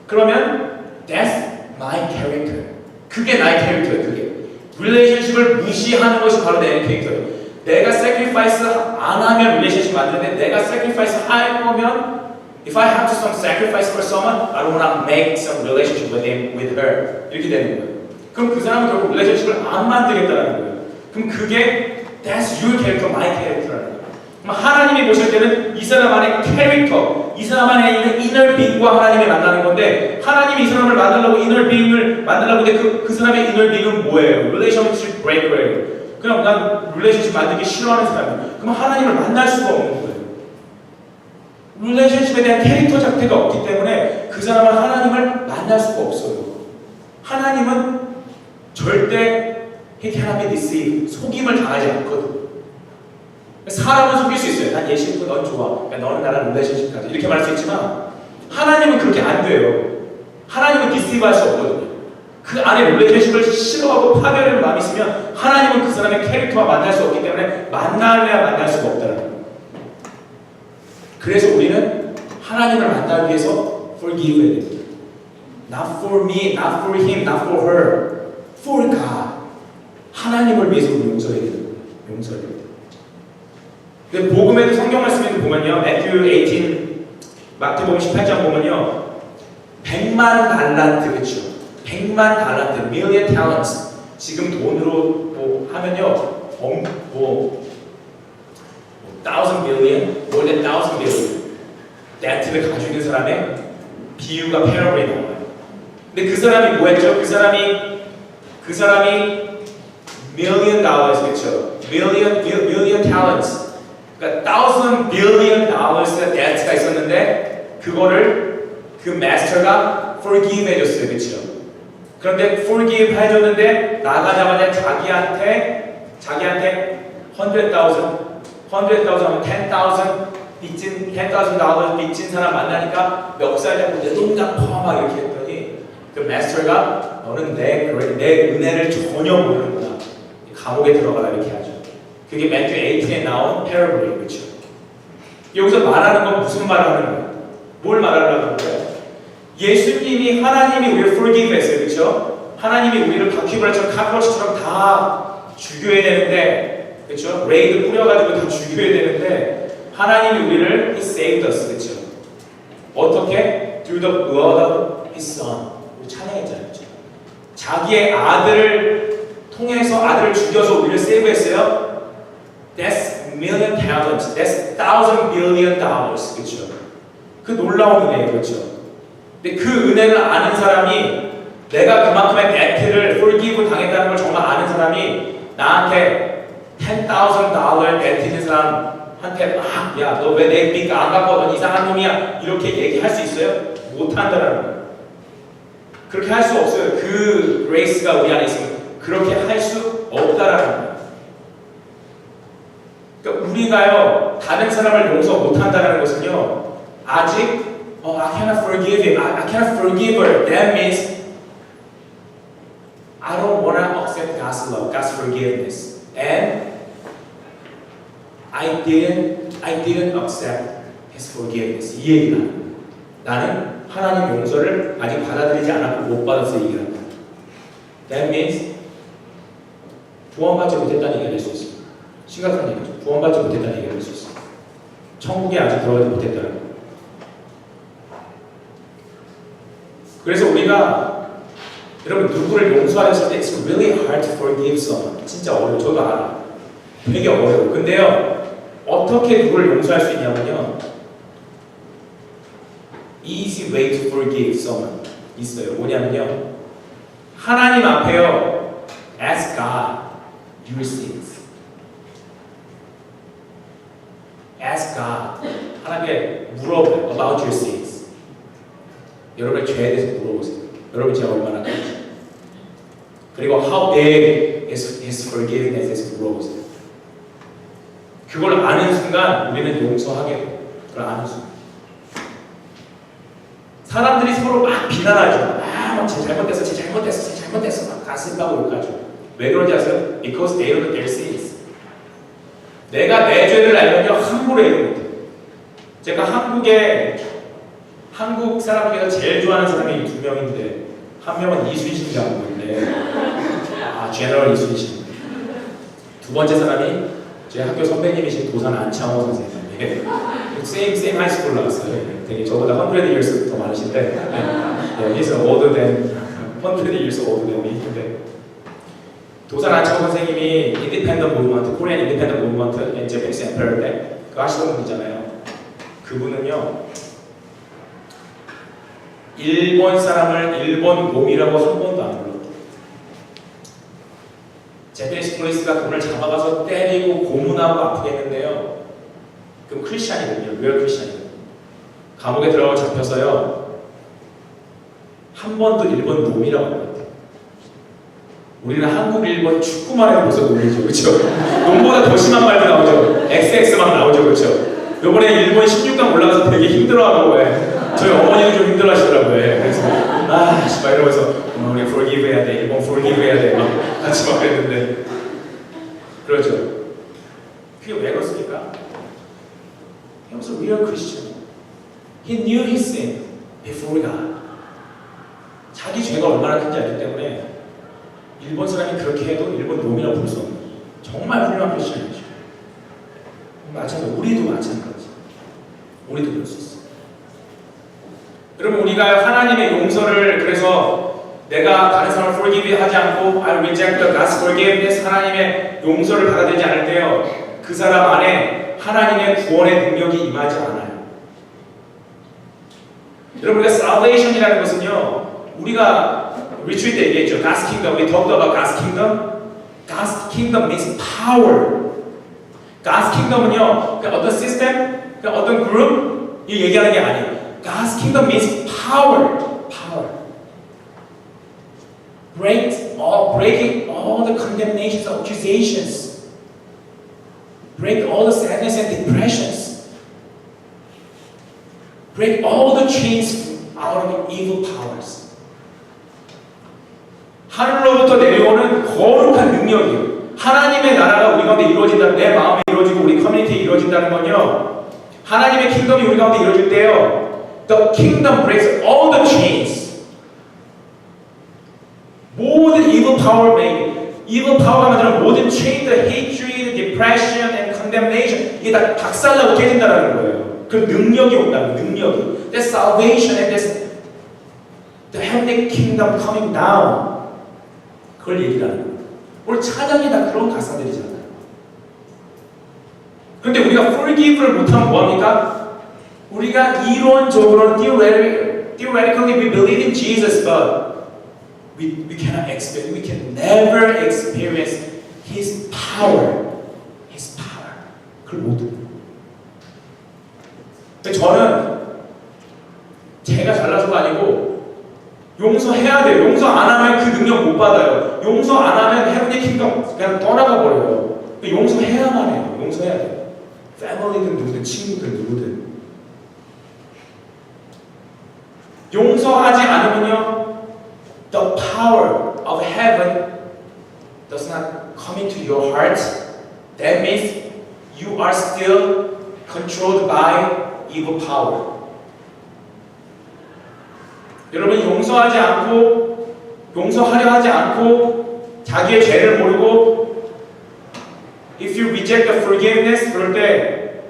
그러면 that's my character. 그게 나의 캐릭터예요. 그게. relationship을 무시하는 것이 바로 내 캐릭터예요. 내가 sacrifice 안 하면 relationship 만드는데 내가 sacrifice 할 거면 if I have to some sacrifice for someone, I don't want to make some relationship with him, with her. 이렇게 되는 거예요. 그럼 그 사람은 결국 relationship을 안 만들겠다는 거예요. 그럼 그게 that's your character, my character라는 거예요. 그럼 하나님이 보실 때는 이 사람 안에 캐릭터, 이 사람 안에 있는 inner being과 하나님이 만나는 건데 하나님이 이 사람을 만들려고 inner being을 만들려고 하는데 그 사람의 inner being은 뭐예요? relationship breaker예요. 그냥 난 relationship 만들기 싫어하는 사람이에요. 그럼 하나님을 만날 수가 없는 거예요. relationship에 대한 캐릭터 자체가 없기 때문에 그 사람은 하나님을 만날 수가 없어요. 하나님은 절대 he cannot be deceived. 속임을 당하지 않거든. 사람은 속일 수 있어요. 난 얘 싫고 넌 좋아. 그러니까 너는 나랑 릴레이션십 가자. 이렇게 말할 수 있지만 하나님은 그렇게 안 돼요. 하나님은 디스티브 할 수 없거든요. 그 안에 릴레이션십을 싫어하고 파괴하는 마음이 있으면 하나님은 그 사람의 캐릭터와 만날 수 없기 때문에 만날래야 만날 수가 없다는 거예요. 그래서 우리는 하나님을 만나기 위해서 forgive야 됩니다. Not for me, not for him, not for her. For God. 하나님을 위해서 우리 용서해야 돼요. 용서해야 돼요. 근데 복음에도 성경 말씀에도 보면요. Matthew 18, 마태복음 18장 보면요. 100만 달란트, 그렇죠? 100만 달란트, million talents. 지금 돈으로 뭐 하면요. 1,000 billion, more than 1,000 billion. debt를 가지고 있는 사람의 비유가 패러블이 나와요. 근데 그 사람이 뭐 했죠? 그 사람이 million dollars, 그렇죠? million talents. 그러니까 1,000 billion dollars의 debt가 있었는데 그거를 그 마스터가 forgive 해줬어요, 그렇죠? 그런데 forgive 해줬는데 나가자마자 자기한테 100,000 하면 10,000 빚진 $10,000 빚진 사람 만나니까 멱살 잡고 내 돈 갚아 막 이렇게 했더니 그 마스터가 너는 내 은혜를 전혀 모르는구나. 감옥에 들어가라 이렇게 하죠. 그게 매튜 18에 나온 패러블이에요. 그렇죠? 여기서 말하는 건 무슨 말을 하는 거예요? 뭘 말하려고 하는 거예요? 예수님이 하나님이 우리를 forgive 했어요. 그렇죠? 하나님이 우리를 바퀴벌레처럼 카크로치처럼 다 죽여야 되는데 그렇죠? 레이드 뿌려가지고 다 죽여야 되는데 하나님이 우리를 He saved us. 그렇죠? 어떻게? Through the blood of His Son. 우리 찬양했잖아요. 그렇죠? 자기의 아들을 통해서 아들을 죽여서 우리를 세이브했어요. That's million talents. That's 1,000 billion dollars. 그렇죠? 그 놀라운 은혜예요. 그렇죠? 근데 그 은혜를 아는 사람이 내가 그만큼의 debt를 forgive 당했다는 걸 정말 아는 사람이 나한테 $10,000 debt 있는 사람한테 막 야, 너 왜 내 빚 안 갚아? 넌 이상한 놈이야. 이렇게 얘기할 수 있어요? 못한다라는 거예요. 그렇게 할 수 없어요. 그 grace가 우리 안에 있으면 그렇게 할 수 없다라는 거예요. 그러니까 우리가요 다른 사람을 용서 못한다는 것은요 아직 I cannot forgive him. I cannot forgive her. That means I don't want to accept God's love, God's forgiveness, and I didn't accept His forgiveness. 이 얘기가 나는 하나님 용서를 아직 받아들이지 않았고 못 받아서 얘기합니다. That means 구원받지 못했다는 얘기를 할 수 있습니다. 심각한 얘기죠. 구원받지 못했다는 얘기를 할 수 있어요. 천국에 아직 들어가지 못했다는 거. 그래서 우리가 여러분 누구를 용서하려고 할 때 it's really hard to forgive someone. 진짜 어려워요. 저도 알아요. 되게 어려워요. 근데요, 어떻게 누구를 용서할 수 있냐면요, easy way to forgive someone 있어요. 뭐냐면요, 하나님 앞에요, ask God your sins. ask God. 하나님께 물어봐요. about your sins. 여러분의 죄에 대해서 물어보세요. 여러분 죄가 얼마나 큰지. 그리고 how big is his forgiveness 대해서 물어보세요. 그걸 아는 순간 우리는 용서하게 돼요. 그걸 아는 순간. 사람들이 서로 막 비난하죠. 쟤 잘못됐어, 쟤 잘못됐어, 쟤 잘못됐어. 막 가슴 까고 욕하죠. 왜 그런지 아세요? Because they don't know their sins. 내가 내 죄를 알면요, 함부로 얘기 못해요. 제가 한국 사람 중에서 제일 좋아하는 사람이 두 명인데, 한 명은 이순신 장군인데, 제너럴 이순신. 두 번째 사람이 제 학교 선배님이신 도산 안창호 선생님인데, same high school 나왔어요. 되게 저보다 100 years 더 많으신데, he's older than 100 years older than me. 근데 도산 안창호 선생님이 independent movement, Korean independent movement and Japanese emperor 때 그거 하시던 분이잖아요. 그분은요, 일본 사람을 일본 놈이라고 한 번도 안 불렀대요. 제페니스 폴리스가 그분을 잡아가서 때리고 고문하고 아프게 했는데요. 그럼 크리스찬이거든요. 리얼 크리스찬이거든요. 감옥에 들어가 잡혀서요, 한 번도 일본 놈이라고 안 불렀대요. 우리는 한국, 일본 축구만 해도 벌써 놈이죠. 그렇죠? 놈보다 더 심한 말도 나오죠. XX 막 나오죠. 그렇죠? 요번에 일본 16강 올라가서 되게 힘들어하고, 저희 어머니도 좀 힘들어하시더라고요. 그래서 막 이러면서 우리 forgive 해야 돼, 일본 forgive 해야 돼, 막 같이 막 그랬는데, 그렇죠. 그게 왜 그렇습니까? He was a real Christian. He knew his sin before God. 자기 죄가 얼마나 큰지 알기 때문에 일본 사람이 그렇게 해도 일본 놈이라고 부를 수 없는, 정말 훌륭한 크리스천이죠. 마찬가지, 우리도 마찬가지. 우리도 그럴 수 있어. 여러분, 우리가 하나님의 용서를, 그래서 내가 다른 사람을 forgive 하지 않고 I reject the God's forgiveness, 하나님의 용서를 받아들이지 않을 때요, 그 사람 안에 하나님의 구원의 능력이 임하지 않아요. 여러분, 우리가 salvation이라는 것은요, 우리가 retreat 때 얘기했죠. God's kingdom, we talked about God's kingdom. God's kingdom means power. God's kingdom은요, 그냥 어떤 시스템, 그냥 어떤 그룹, 이 얘기하는 게 아니에요. God's kingdom means power. Power. Breaking all the condemnations, accusations. Break all the sadness and depressions. Break all the chains out of evil powers. 하늘로부터 내려오는 거룩한 능력이에요. 하나님의 나라가 우리 가운데 이루어진다는, 내 마음에 이루어지고 우리 커뮤니티에 이루어진다는 건요, 하나님의 킹덤이 우리 가운데 이루어질 때요, The kingdom breaks all the chains. 모든 evil power evil power가 만드는 모든 chain, the hatred, depression, and condemnation, 이게 다 박살나고 깨진다는 거예요. 그 능력이 온다는, 능력이. That's salvation and that's the heavenly kingdom coming down. 그걸 얘기하는 거예요. 오늘 찬양이 다 그런 가사들이잖아요. 그런데 우리가 forgive를 못하면 뭐합니까? 우리가 이론적으로는 theoretically we believe in Jesus, but we cannot experience, we can never experience His power. His power. 그걸 못 해요. 저는 제가 잘나서가 아니고 용서해야 돼요. 용서 안 하면 그 능력 못 받아요. 용서 안 하면 헤븐리 킹덤 그냥 떠나가 버려요. 용서해야만 해요. 용서해야 돼요. 패밀리든 누구든, 친구든 누구든. 용서하지 않으면요, the power of heaven does not come into your heart. That means you are still controlled by evil power. 여러분, 용서하지 않고, 용서하려 하지 않고, 자기의 죄를 모르고 If you reject the forgiveness, 그럴 때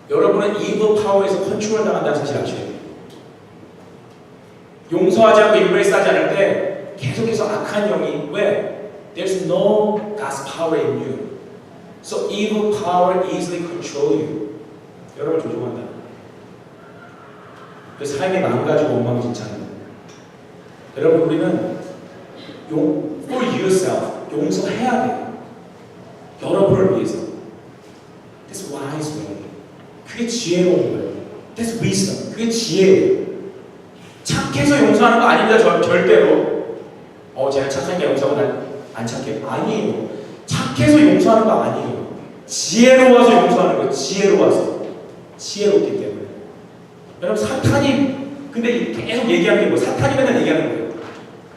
여러분은 evil power에서 컨트롤 당한다는 사실 아셔야 돼요. 용서하지 않고 embrace하지 않을 때 계속해서 악한 영이 왜? There's no God's power in you. So evil power easily control you. 여러분 조종한다. 그 삶이 망가지고 엉망진창이다. 여러분 우리는 for yourself 용서해야 돼요. 여러분을 위해서. That's wise way. 그게 지혜로운 거예요. That's wisdom. 그게 지혜예요. 착해서 용서하는 거 아닙니다. 절대로. 제가 착하니까 용서하고 난 안 착해. 아니에요. 착해서 용서하는 거 아니에요. 지혜로워서 용서하는 거예요. 지혜로워서. 지혜롭기 때문에. 여러분 사탄이 근데 계속 얘기하는 게 뭐? 사탄이 맨날 얘기하는 거예요.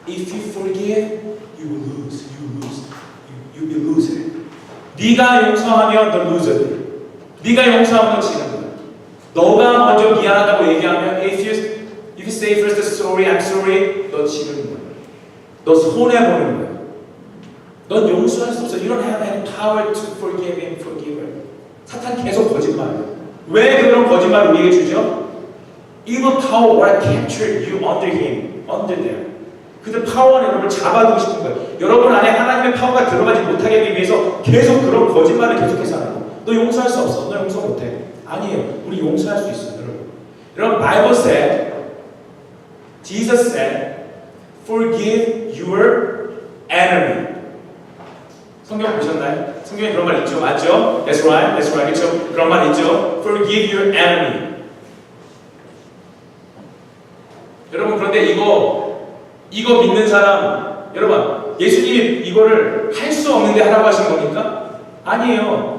If you forgive, you will lose. You lose. You be loser. 네가 용서하면 너 loser. 네가 용서하면 너 지는 거야. 너가 먼저 미안하다고 얘기하면 if you say first sorry, I'm sorry, 너 지는 거야. 너 손해 보는 거야. 넌 용서할 수 없어. You don't have any power to forgive and forgive. 사탄 계속 거짓말해요. 왜 그런 거짓말을 우리에게 주죠? Evil power will capture you under him, under them. 그들 파워는 여러분을 잡아두고 싶은 거예요. 여러분 안에 하나님의 파워가 들어가지 못하게 하기 위해서 계속 그런 거짓말을 계속해서 하는 거예요. 너 용서할 수 없어. 너 용서 못해. 아니에요. 우리 용서할 수 있어요. 여러분 Bible said, Jesus said, forgive your enemy. 성경 보셨나요? 성경에 그런 말 있죠? 맞죠? That's right. That's right. 그렇죠? 그런 말 있죠? Forgive your enemy. 여러분 그런데 이거 믿는 사람 여러분 예수님이 이거를 할 수 없는데 하라고 하신 겁니까? 아니에요.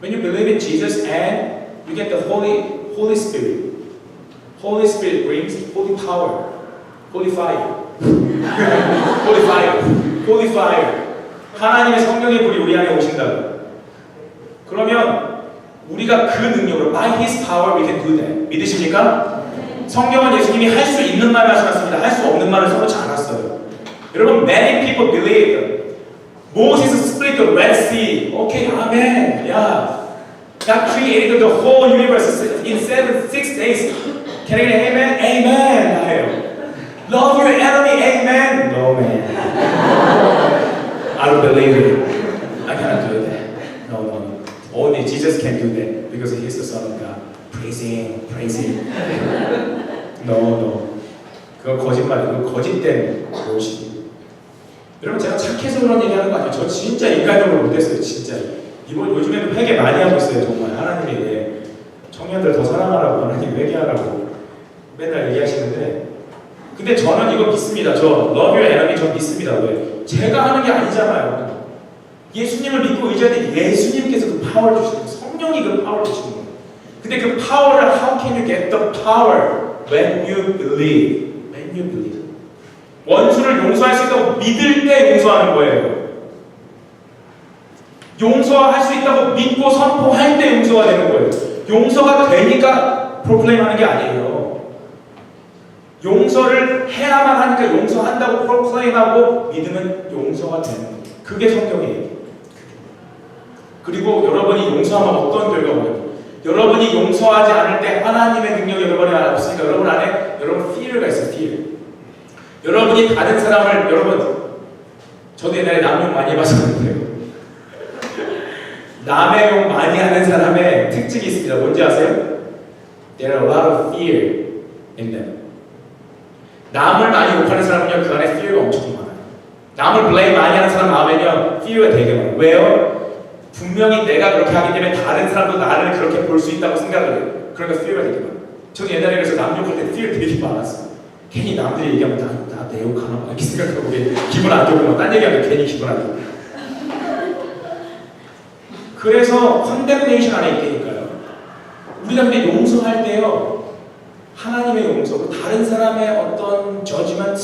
When you believe in Jesus and you get the Holy Spirit. Holy Spirit brings holy power, holy fire, holy fire, holy fire. 하나님의 성령의 불이 우리 안에 오신다고. 그러면 우리가 그 능력으로 by His power we can do that. 믿으십니까? 성경은 예수님이 할 수 있는 말을 하셨습니다. 할 수 없는 말을 써놓지 않았어요. 여러분, many people believe Moses split the Red Sea. Okay, amen. Yeah. God created the whole universe in 6 days. Can I get an amen? Amen. Love your enemy. Amen. No, man. I don't believe it. I cannot do that. No. Only Jesus can do that because He is the Son of God. Praise Him. Praise Him. No. 그건 거짓말이에요. 그건 거짓된 무엇이에요. 여러분 제가 착해서 그런 얘기하는 거 아니에요. 저 진짜 인간적으로 못했어요. 진짜. 이번 요즘에도 회개 많이 하고 있어요. 정말 하나님에게 청년들 더 사랑하라고 하나님 회개하라고 맨날 얘기하시는데 근데 저는 이거 믿습니다. 저 love your enemy 저 믿습니다. 왜? 제가 하는 게 아니잖아요. 예수님을 믿고 의지할 때 예수님께서 그 파워를 주시는 거예요. 성령이 그 파워를 주시는 거예요. 근데 그 파워를 how can you get the power when you believe? When you believe. 원수를 용서할 수 있다고 믿을 때 용서하는 거예요. 용서할 수 있다고 믿고 선포할 때 용서가 되는 거예요. 용서가 되니까 프로클레임하는 게 아니에요. 용서를 해야만 하니까 용서한다고 프로클레임하고 믿으면 용서가 되는 거예요. 그게 성경이에요. 그리고 여러분이 용서하면 어떤 결과가 오요? 여러분이 용서하지 않을 때 하나님의 능력이 여러분 안에 없으니까 여러분 안에 여러분 fear가 있어요. fear. 여러분이 다른 사람을 저도 옛날에 남용 많이 해봐서 그런데요. 남의 욕 많이 하는 사람의 특징이 있습니다. 뭔지 아세요? There are a lot of fear in them. 남을 많이 욕하는 사람은요, 그 안에 fear가 엄청 많아요. 남을 blame 많이 하는 사람 마음에는요, fear가 되게 많아요. 왜요? 분명히 내가 그렇게 하기 때문에 다른 사람도 나를 그렇게 볼 수 있다고 생각을 해요. 그러니까 fear가 되게 많아요. 저는 옛날에 그래서 남 욕할 때 fear 되게 많았어요. 괜히 남들이 얘기하면 나 내 욕하나 봐 이렇게 생각하고 기분 안 좋고 막 딴 얘기하면 괜히 기분 안 좋고 그래서 condemnation 안에 있다니까요. 우리가 근데 용서할 때요 하나님의 용서고 다른 사람의 어떤 judgment,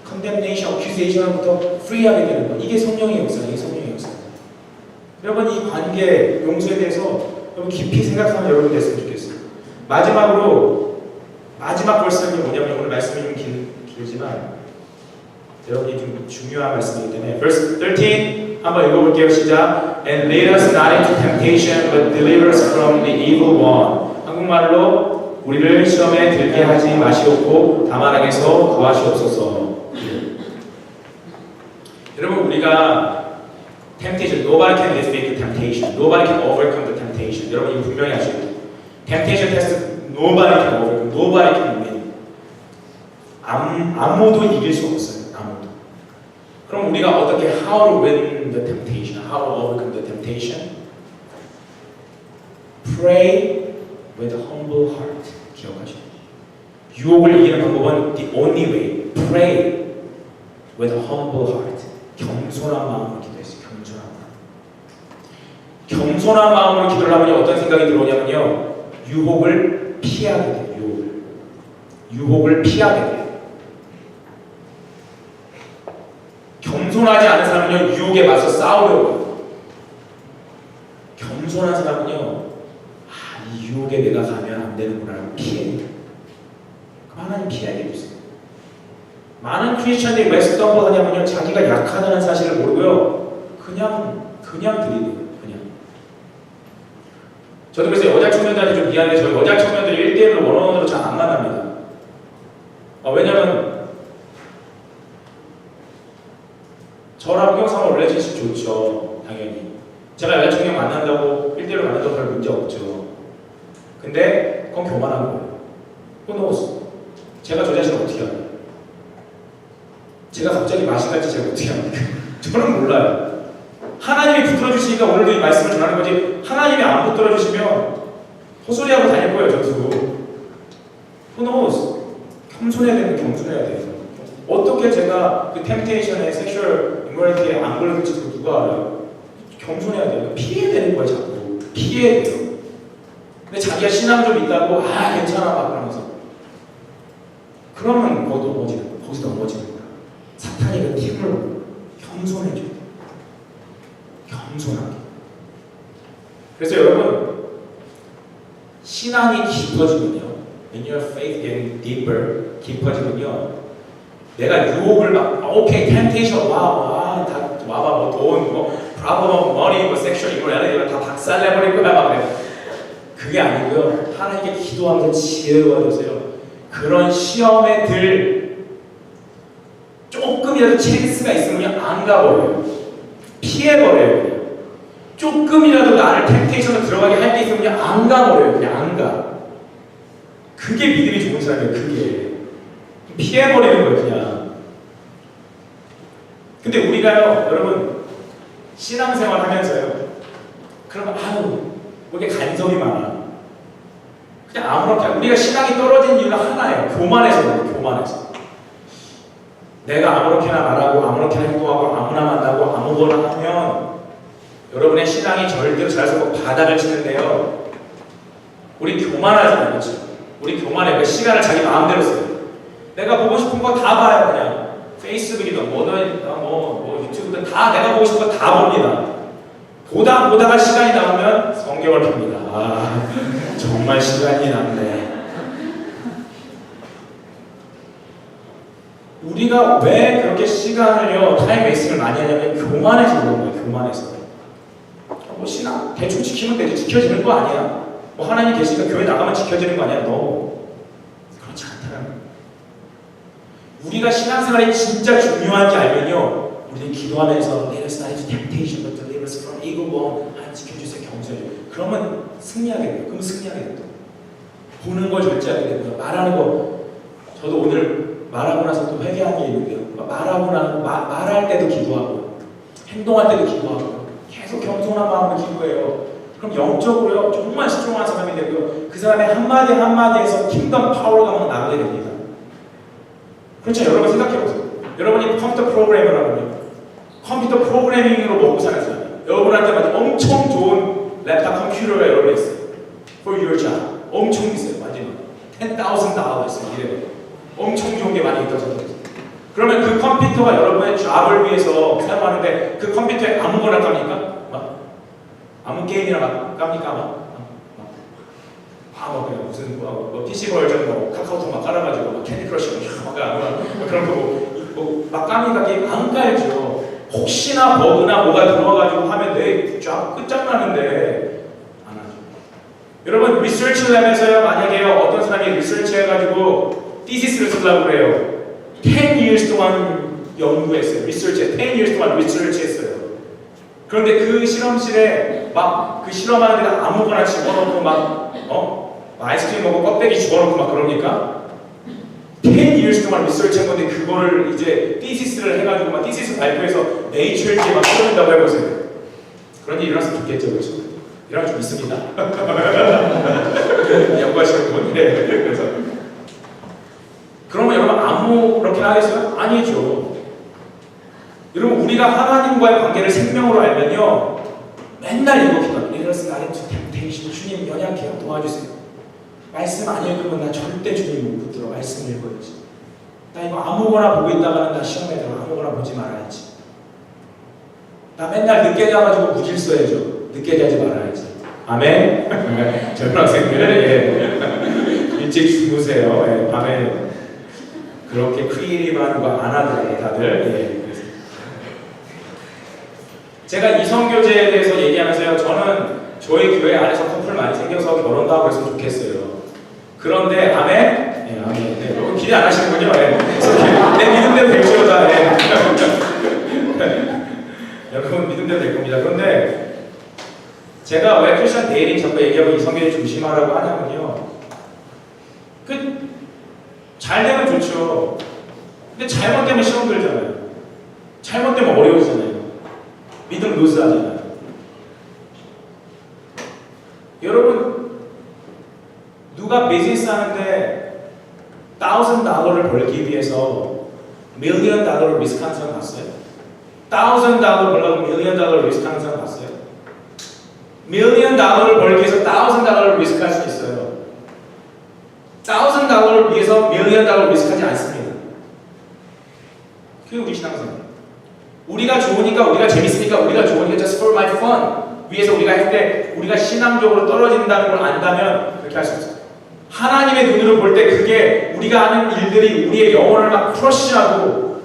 condemnation, accusation부터 free하게 되는 거 이게 성령의 역사예요. 이게 성령의 역사예요. 여러분 이 관계 용서에 대해서 여러분 깊이 생각하는 여러분 됐으면 좋겠어요. 마지막 벌스는 뭐냐면 오늘 말씀이 좀 길지만 여러분이 좀 중요한 말씀이기 때문에 verse 13 한번 읽어볼게요. 시작. And lead us not into temptation, but deliver us from the evil one. 한국말로 우리를 시험에 들게 하지 마시옵고 다만 악에서 구하시옵소서. 여러분 우리가 temptation, nobody can defeat the temptation. Nobody can overcome the temptation. 여러분 이거 분명히 아셔야 돼요. Temptation test, nobody can overcome. Nobody can win. 아무도 이길 수 없어요. 아무도. 그럼 우리가 어떻게 how to win the temptation, how to overcome the temptation? Pray with a humble heart. 기억하시죠? 유혹을 이기는 방법은 the only way. Pray with a humble heart. 겸손한 마음으로 기도했어요. 겸손한 마음. 겸손한 마음으로 기도를 하면 어떤 생각이 들어오냐면요. 유혹을 피하게 돼요. 유혹을 피하게 돼요. 겸손하지 않은 사람은요. 유혹에 맞서 싸우려고 해요. 겸손한 사람은요. 이 유혹에 내가 가면 안 되는구나 라고 피해요. 그럼 하나님 피하게 해주세요. 많은 크리스천들이 왜 스톰블 하냐면요. 자기가 약하다는 사실을 모르고요. 그냥 들이대요. 그냥. 저도 그래서 여자 청년들한테 좀 미안해. 저희 여자 청년들이 1대1로 원어원으로 잘 안 만납니다. 왜냐면 저랑 형상은 릴레이션십 좋죠. 당연히. 제가 여자 청년 만난다고 1대1로 만난다고 별 문제 없죠. 근데 그건 교만한 거예요. 그건 제가 저 자신을 어떻게 알아요? 제가 갑자기 마신같이 제가 어떻게 합니까? 저는 몰라요. 하나님이 붙들어주시니까 오늘도 이 말씀을 전하는 거지 하나님이 안 붙들어주시면 헛소리하고 다닐 거예요. 저도. Who knows? 겸손해야 되는 겸손해야 돼요. 어떻게 제가 그 템테이션에 섹슈얼 인모럴리티에 안 걸릴지도 누가 알아요? 겸손해야 돼요. 피해야 되는 거예요. 자꾸. 피해야 돼요. 근데 자기가 신앙 좀 있다고 괜찮아 막 그러면서 그러면 거기서 넘어지는 거야. 사탄이 그 힘을 겸손해줘야 돼. 겸손하게. 그래서 여러분 신앙이 깊어지면요. When your faith getting deeper 깊어지면요. 내가 유혹을 막 오케이 temptation 다 와봐 뭐 돈 뭐 problem money 뭐 섹슈얼 이거 다 박살내버릴 거야 막 그래. 그게 아니고요. 하나님께 기도하면서 지혜를 얻으세요. 그런 시험에 들 조금이라도 찬스가 있으면 안 가버려요. 피해버려요. 조금이라도 나를 템테이션으로 들어가게 할 게 있으면 안 가버려요. 그냥 안 가. 그게 믿음이 좋은 사람이에요. 그게. 피해버리는 거예요. 그냥. 근데 우리가요. 여러분 신앙생활 하면서요. 그러면 왜 이렇게 간섭이 많아. 그냥 아무렇게 우리가 신앙이 떨어진 이유는 하나예요. 교만해서 그래요. 교만해서. 내가 아무렇게나 말하고 아무렇게나 행동하고 아무나 만나고 아무거나 하면 여러분의 신앙이 절대로 자연스럽고 바닥을 치는데요. 우리 교만하잖아요. 그렇죠? 우리 교만해요. 그 시간을 자기 마음대로 써요. 내가 보고 싶은 거 다 봐요. 그냥 페이스북이든 뭐 유튜브든 다 내가 보고 싶은 거 다 봅니다. 보다가 시간이 남으면 성경을 봅니다. 정말 시간이 남네. 우리가 왜 그렇게 시간을요 타임 웨이스트를 많이 하냐면 교만해서 그런 거예요. 교만해서. 뭐 신앙 대충 지키면 되지 지켜지는 거 아니야. 뭐 하나님 계시니까 교회 나가면 지켜지는 거 아니야. 너 그렇지 않다는 거예요. 우리가 신앙생활이 진짜 중요한지 알면요. 우리는 기도하면서 Let us not into temptation but deliver us from evil one. 하나님 지켜주세요. 경솔해. 그러면 승리하게 돼요. 그럼 승리하게 돼요. 보는 걸 절제하게 되고요. 말하는 거 저도 오늘 말하고 나서 또 회개한 게 있는데요. 말할 때도 기도하고 행동할 때도 기도하고 계속 겸손한 마음으로 기도해요. 그럼 영적으로요 정말 스트롱한 사람이 되고요. 그 사람의 한마디 한마디에서 킹덤 파워가 막 나가게 됩니다. 그렇죠? 여러분 생각해보세요. 여러분이 컴퓨터 프로그래머를 하면요. 컴퓨터 프로그래밍으로 먹고 사는 사람이에요. 여러분한테 엄청 좋은 랩탑 컴퓨터가 여러 개 있어요. For your job. 엄청 비싸요. 완전히 $10,000 이래요. 엄청 좋은 게 많이 있다고 생각해요. 그러면 그 컴퓨터가 여러분의 잡을 위해서 사용하는데 그 컴퓨터에 아무거나 깝니까? 아무 게임이나 막 깝니까? 그냥 무슨 PC 버전 카카오톡 막 깔아가지고 캔디 크러쉬 막 그런 거 뭐 막강이가 게임 안 깔죠. 혹시나 버그나 뭐가 들어와가지고 하면 내 쫙 끝장나는데 안 하죠. 여러분 리서치 랩에서요 만약에 어떤 사람이 리서치 해가지고 thesis 쓰려고 그래요. 10 years 동안 연구했어요. 리서치 10 years 동안 리서치 했어요. 그런데 그 실험실에 막 그 실험하는 데가 아무거나 집어넣고 막 아이스크림 먹고 껍데기 집어넣고 막 그러니까 10 years 동안 리서치한 건데 그거를 이제 thesis 해가지고 막 thesis 발표해서 Nature에 막 써준다고 해보세요. 그런 일이 일어났으면 좋겠죠, 그렇죠? 일어날 좀 있습니다. 연구하시는 분. 네, 그래서 그러면 여러분 아무렇게나 하겠어요? 아니죠. 여러분 우리가 하나님과의 관계를 생명으로 알면요 맨날 이거 기도합니다. Lead us not into temptation. 주님 연약해요. 도와주세요. 말씀 안 읽으면 나 절대 주님 못 붙들어. 말씀 읽어야지. 나 이거 아무거나 보고 있다가는 나 시험에 들어. 아무거나 보지 말아야지. 나 맨날 늦게 자가지고 무질 써야죠. 늦게 자지 말아야지. 아멘. 젊은 학생들 일찍 주무세요. 예, 밤에 그렇게 크리에이티브한 거 안 하더라고요 다들. 예. 제가 이성교제에 대해서 얘기하면서요 저는 저희 교회 안에서 커플 많이 생겨서 결혼도 하고 했으면 좋겠어요. 그런데 아멘? 예, 아멘. 네, 여러분 기대 안 하시는군요. 예. 내 믿음대로 될지어다. 예. 여러분 믿음대로 될 겁니다. 그런데 제가 왜 크리스천 데이팅 자꾸 얘기하고 이성교제 조심하라고 하냐면요. 잘 되면 좋죠. 근데 잘못되면 시험 들잖아요. 잘못되면 어려워지잖아요. 믿음 루스하잖아요. 여러분 누가 비즈니스 하는데 $1,000를 벌기 위해서 $1 million 리스크하는 사람 봤어요? $1,000 벌려고 $1 million 리스크하는 사람 봤어요? $1 million 벌기 위해서 $1,000를 리스크할 수 있어요. $1,000를 위해서 $1 million 리스크하지 않습니다. 그게 우리 신앙생활. 우리가 좋으니까, 우리가 재밌으니까, 우리가 좋으니까 just for my fun 위해서 우리가 할 때 우리가 신앙적으로 떨어진다는 걸 안다면 그렇게 할 수 없어요. 하나님의 눈으로 볼 때 그게 우리가 하는 일들이 우리의 영혼을 막 크러쉬하고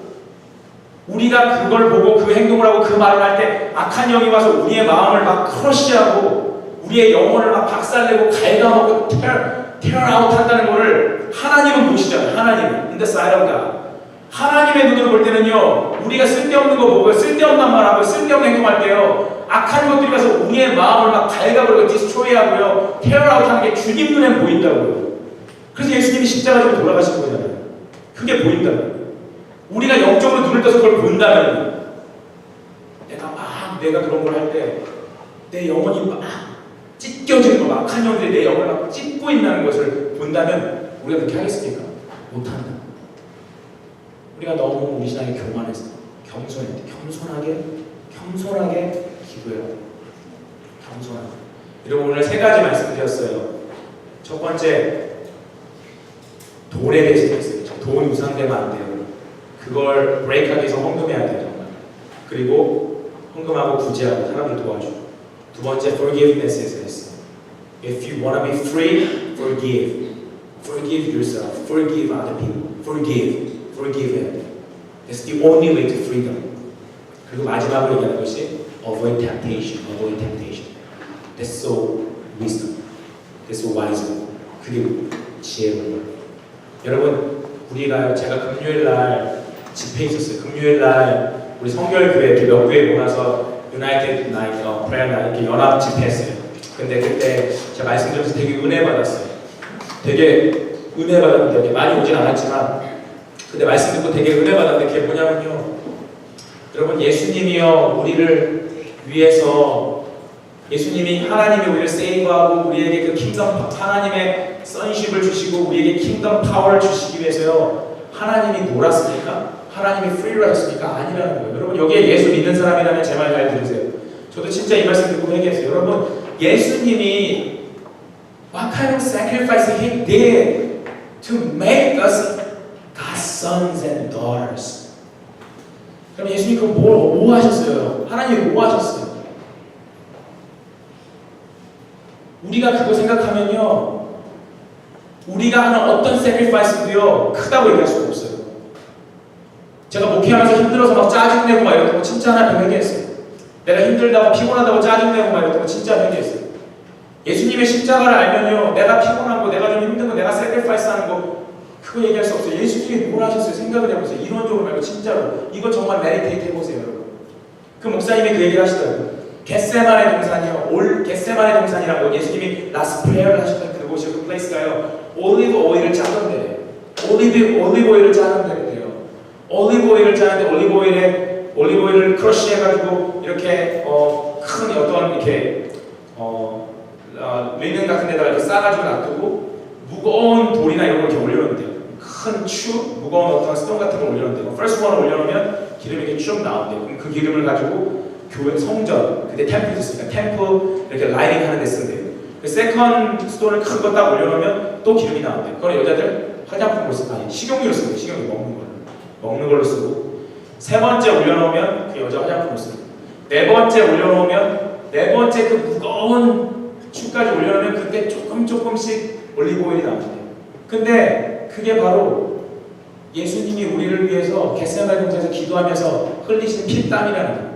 우리가 그걸 보고 그 행동을 하고 그 말을 할 때 악한 영이 와서 우리의 마음을 막 크러쉬하고 우리의 영혼을 막 박살내고 갉아먹고 tear out 한다는 거를 하나님은 보시잖아요. 하나님은 in the sight of God. 하나님의 눈으로 볼 때는요 우리가 쓸데없는 거 보고 쓸데없는 말하고 쓸데없는 행동할 때요 악한 것들이 가서 우리의 마음을 막 갉아버리고 디스트로이하고요 tear out 하는 게 주님 눈엔 보인다고요. 그래서 예수님이 십자가 지고 돌아가신 거잖아요. 그게 보인다고요. 우리가 영적으로 눈을 떠서 그걸 본다면 내가 그런 걸 할 때 내 영혼이 막 찢겨지는 거, 악한 영들이 내 영혼을 막 찢고 있다는 것을 본다면 우리가 그렇게 하겠습니까? 못한다. 우리가 너무 우리 신앙이 교만해서 겸손하게 기도해요. 겸손하게. 여러분 오늘 3가지 말씀드렸어요. 첫 번째 돈에 대해서 했어요. 돈 우상되면 안 돼요. 그걸 브레이크하기 위해서 헌금해야 돼요. 정말. 그리고 헌금하고 구제하고 사람들 도와주고. 두 번째 forgiveness에서 했어요. If you want to be free, forgive. Forgive yourself. Forgive other people. Forgive them. That's the only way to freedom. 그리고 마지막으로 얘기하는 것이 avoid temptation. That's so wisdom. That's so wisdom. 그게 지혜로운 거예요. 여러분, 제가 금요일날 집회 있었어요. 금요일날 우리 성결교회 이렇게 몇 교회 모아서 United Night, Prayer Night 이렇게 연합 집회했어요. 근데 그때 제가 말씀드려서 되게 은혜 받았어요. 되게 은혜 받았는데 많이 오진 않았지만 근데 말씀 듣고 되게 은혜 받았는데 그게 뭐냐면요. 여러분 예수님이요 우리를 위해서 예수님이 하나님이 우리를 세이브하고 우리에게 그 킹덤 하나님의 선십을 주시고 우리에게 킹덤 파워를 주시기 위해서요 하나님이 놀았습니까? 하나님이 프리를 하셨습니까? 아니라는 거예요. 여러분 여기에 예수 믿는 사람이라면 제 말 잘 들으세요. 저도 진짜 이 말씀 듣고 회개했어요. 여러분 예수님이 what kind of sacrifice He did to make us God's sons and daughters. 그럼 예수님 그럼 뭐 하셨어요? 하나님이 뭐 하셨어요? 우리가 그거 생각하면요 우리가 하는 어떤 sacrifice도요 크다고 얘기할 수가 없어요. 제가 목회하면서 힘들어서 막 짜증내고 막 이랬던 거 진짜 하나님 회개했어요. 내가 힘들다고 피곤하다고 짜증내고 막 이랬던 거 진짜 회개했어요. 예수님의 십자가를 알면요, 내가 피곤한 거, 내가 좀 힘든 거, 내가 세크리파이스 하는 거 그거 얘기할 수 없어요. 예수님이 뭘 하셨어요? 생각을 해보세요. 이론적으로 말고 진짜로 이거 정말 메디테이트 해보세요, 여러분. 그 목사님이 그 얘기를 하시더라고요. 겟세마네 동산이요, 겟세마네 동산이라고 예수님이 라스트 프레이어를 하셨던 그곳이 그 플레이스가요, 올리브 오일을 짜던 데래요. 올리브 오일을 짜는 데래요. 올리브 오일을 짜는데 올리브 오일을 크러쉬 해가지고 이렇게 큰 어떤 이렇게 리넨 같은 데다가 이렇게 싸가지고 놔두고 무거운 돌이나 이런 걸 이렇게 올려놓는데요. 큰 무거운 어떤 스톤 같은 걸 올려놓는데요. 퍼스트 원을 올려놓으면 기름이 이렇게 쭉 나온대요. 그럼 그 기름을 가지고 교회 성전, 그때 템플이 있으니까 템플 이렇게 라이딩 하는 데 쓴대요. 세컨 스톤을 큰 거 딱 올려놓으면 또 기름이 나온대요. 그건 여자들 화장품으로 쓰고, 아니 식용유로 쓰고, 식용유 먹는 걸로 쓰고, 세 번째 올려놓으면 그 여자 화장품으로 쓰고, 네 번째 올려놓으면 네 번째 그 무거운 축까지 올려놓으면 그때 조금씩 올리브 오일이 나온대요. 근데 그게 바로 예수님이 우리를 위해서 겟세마네 동산에서 기도하면서 흘리신 피땀이라는 거예요.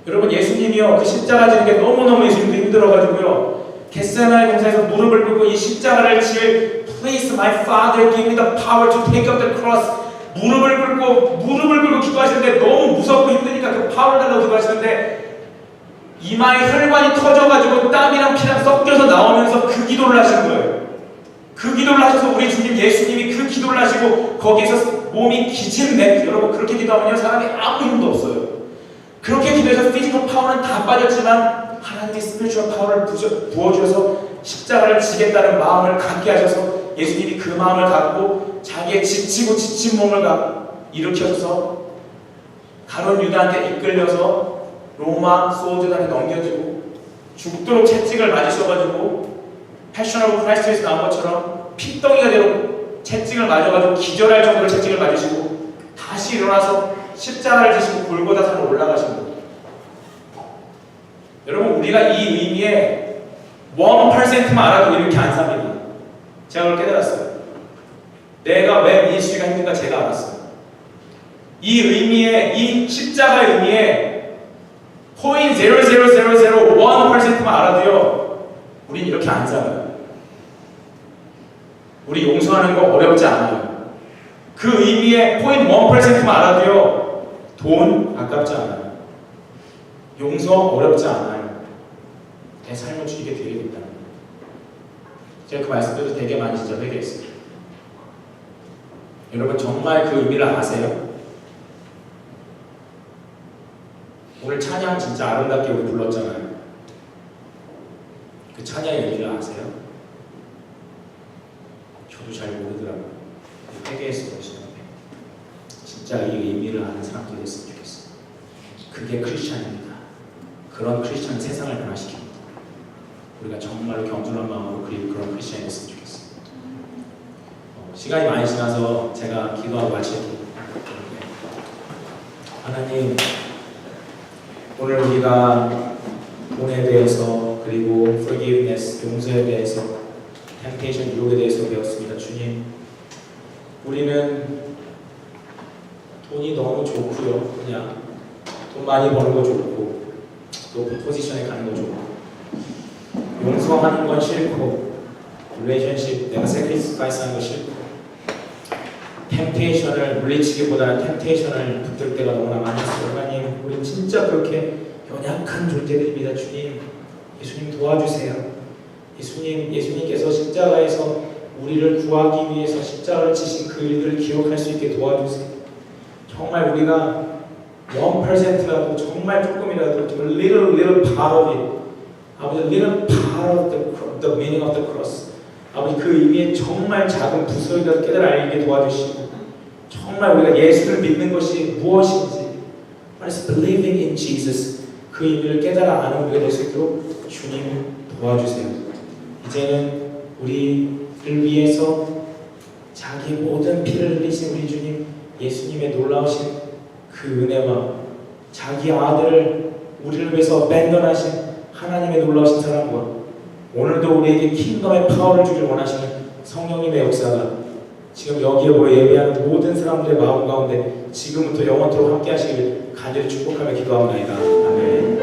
여러분, 예수님이요, 그 십자가 지는 게 너무너무 예수님도 힘들어가지고요, 겟세마네 동산에서 무릎을 꿇고 이 십자가를 질 Please my Father give me the power to take up the cross. 무릎을 꿇고 기도하시는데 너무 무섭고 힘드니까 그 파워를 달라고 기도하시는데 이마에 혈관이 터져가지고 땀이랑 피랑 섞여서 나오면서 그 기도를 하신 거예요. 그 기도를 하셔서 우리 주님 예수님이 그 기도를 하시고 거기에서 몸이 기진맥, 여러분 그렇게 기도하면요 사람이 아무 힘도 없어요. 그렇게 기도해서 피지컬 파워는 다 빠졌지만 하나님의 스피리추얼 파워를 부어주셔서 십자가를 지겠다는 마음을 갖게 하셔서 예수님이 그 마음을 갖고 자기의 지치고 지친 몸을 일으켜서 가룟 유다한테 이끌려서 로마 소울저단에 넘겨지고 죽도록 채찍을 맞으셔가지고 패션 오브 크라이스트에서 나온 것처럼 핏덩이가 되고 채찍을 맞아가지고 기절할 정도로 채찍을 맞으시고 다시 일어나서 십자가를 지시고 골고다산으로 올라가신 거예요. 여러분, 우리가 이 의미에 1%만 알아도 이렇게 안 삽니다. 제가 그걸 깨달았어요. 내가 왜 민수리가 힘든가 제가 알았어요. 이 의미에, 이 십자가의 의미에 0.00001%만 알아도요, 우린 이렇게 안 살아요. 우리 용서하는 거 어렵지 않아요. 그 의미에 0.1%만 알아도요, 돈 아깝지 않아요. 용서 어렵지 않아요. 내 삶을 주님께 드리겠다. 제가 그 말씀드려서 되게 많이 진짜 회개했어요. 여러분 정말 그 의미를 아세요? 오늘 찬양 진짜 아름답게 우리 불렀잖아요. 그 찬양의 의미를 아세요? 저도 잘 모르더라고요. 회개했어요. 진짜 이 의미를 아는 사람들이 됐으면 좋겠어요. 그게 크리스찬입니다. 그런 크리스찬이 세상을 변화시킵니다. 우리가 정말로 겸손한 마음으로 그런 크리스찬이 됐으면 좋겠어요. 시간이 많이 지나서 제가 기도하고 마칠게요. 하나님, 오늘 우리가 돈에 대해서 그리고 forgiveness, 용서에 대해서 temptation, 유혹에 대해서 배웠습니다. 주님, 우리는 돈이 너무 좋고요. 그냥 돈 많이 버는 거 좋고 높은 포지션에 가는 거 좋고 용서하는 건 싫고 relationship, 내가 sacrifice 하는 거 싫고 템테이션을 물리치기보다는 템테이션을 붙들 때가 너무나 많았어요. 하나님, 우리 진짜 그렇게 연약한 존재들입니다. 주님, 예수님 도와주세요. 예수님께서 십자가에서 우리를 구하기 위해서 십자가를 지신 그 일들을 기억할 수 있게 도와주세요. 정말 우리가 1%라도 정말 조금이라도 little part of it, 아버지 little part of the meaning of the cross, 아버지 그 의미에 정말 작은 부서이라도 깨달아 알게 도와주시고 정말 우리가 예수를 믿는 것이 무엇인지 What is believing in Jesus, 그 의미를 깨달아 아는 우리가 될 수 있도록 주님 도와주세요. 이제는 우리를 위해서 자기 모든 피를 흘리신 우리 주님 예수님의 놀라우신 그 은혜와 자기 아들을 우리를 위해서 abandon하신 하나님의 놀라우신 사랑과 오늘도 우리에게 킹덤의 파워를 주길 원하시는 성령님의 역사가 지금 여기에 모여 예배하는 모든 사람들의 마음 가운데 지금부터 영원토록 함께 하시길 간절히 축복하며 기도합니다. 아멘.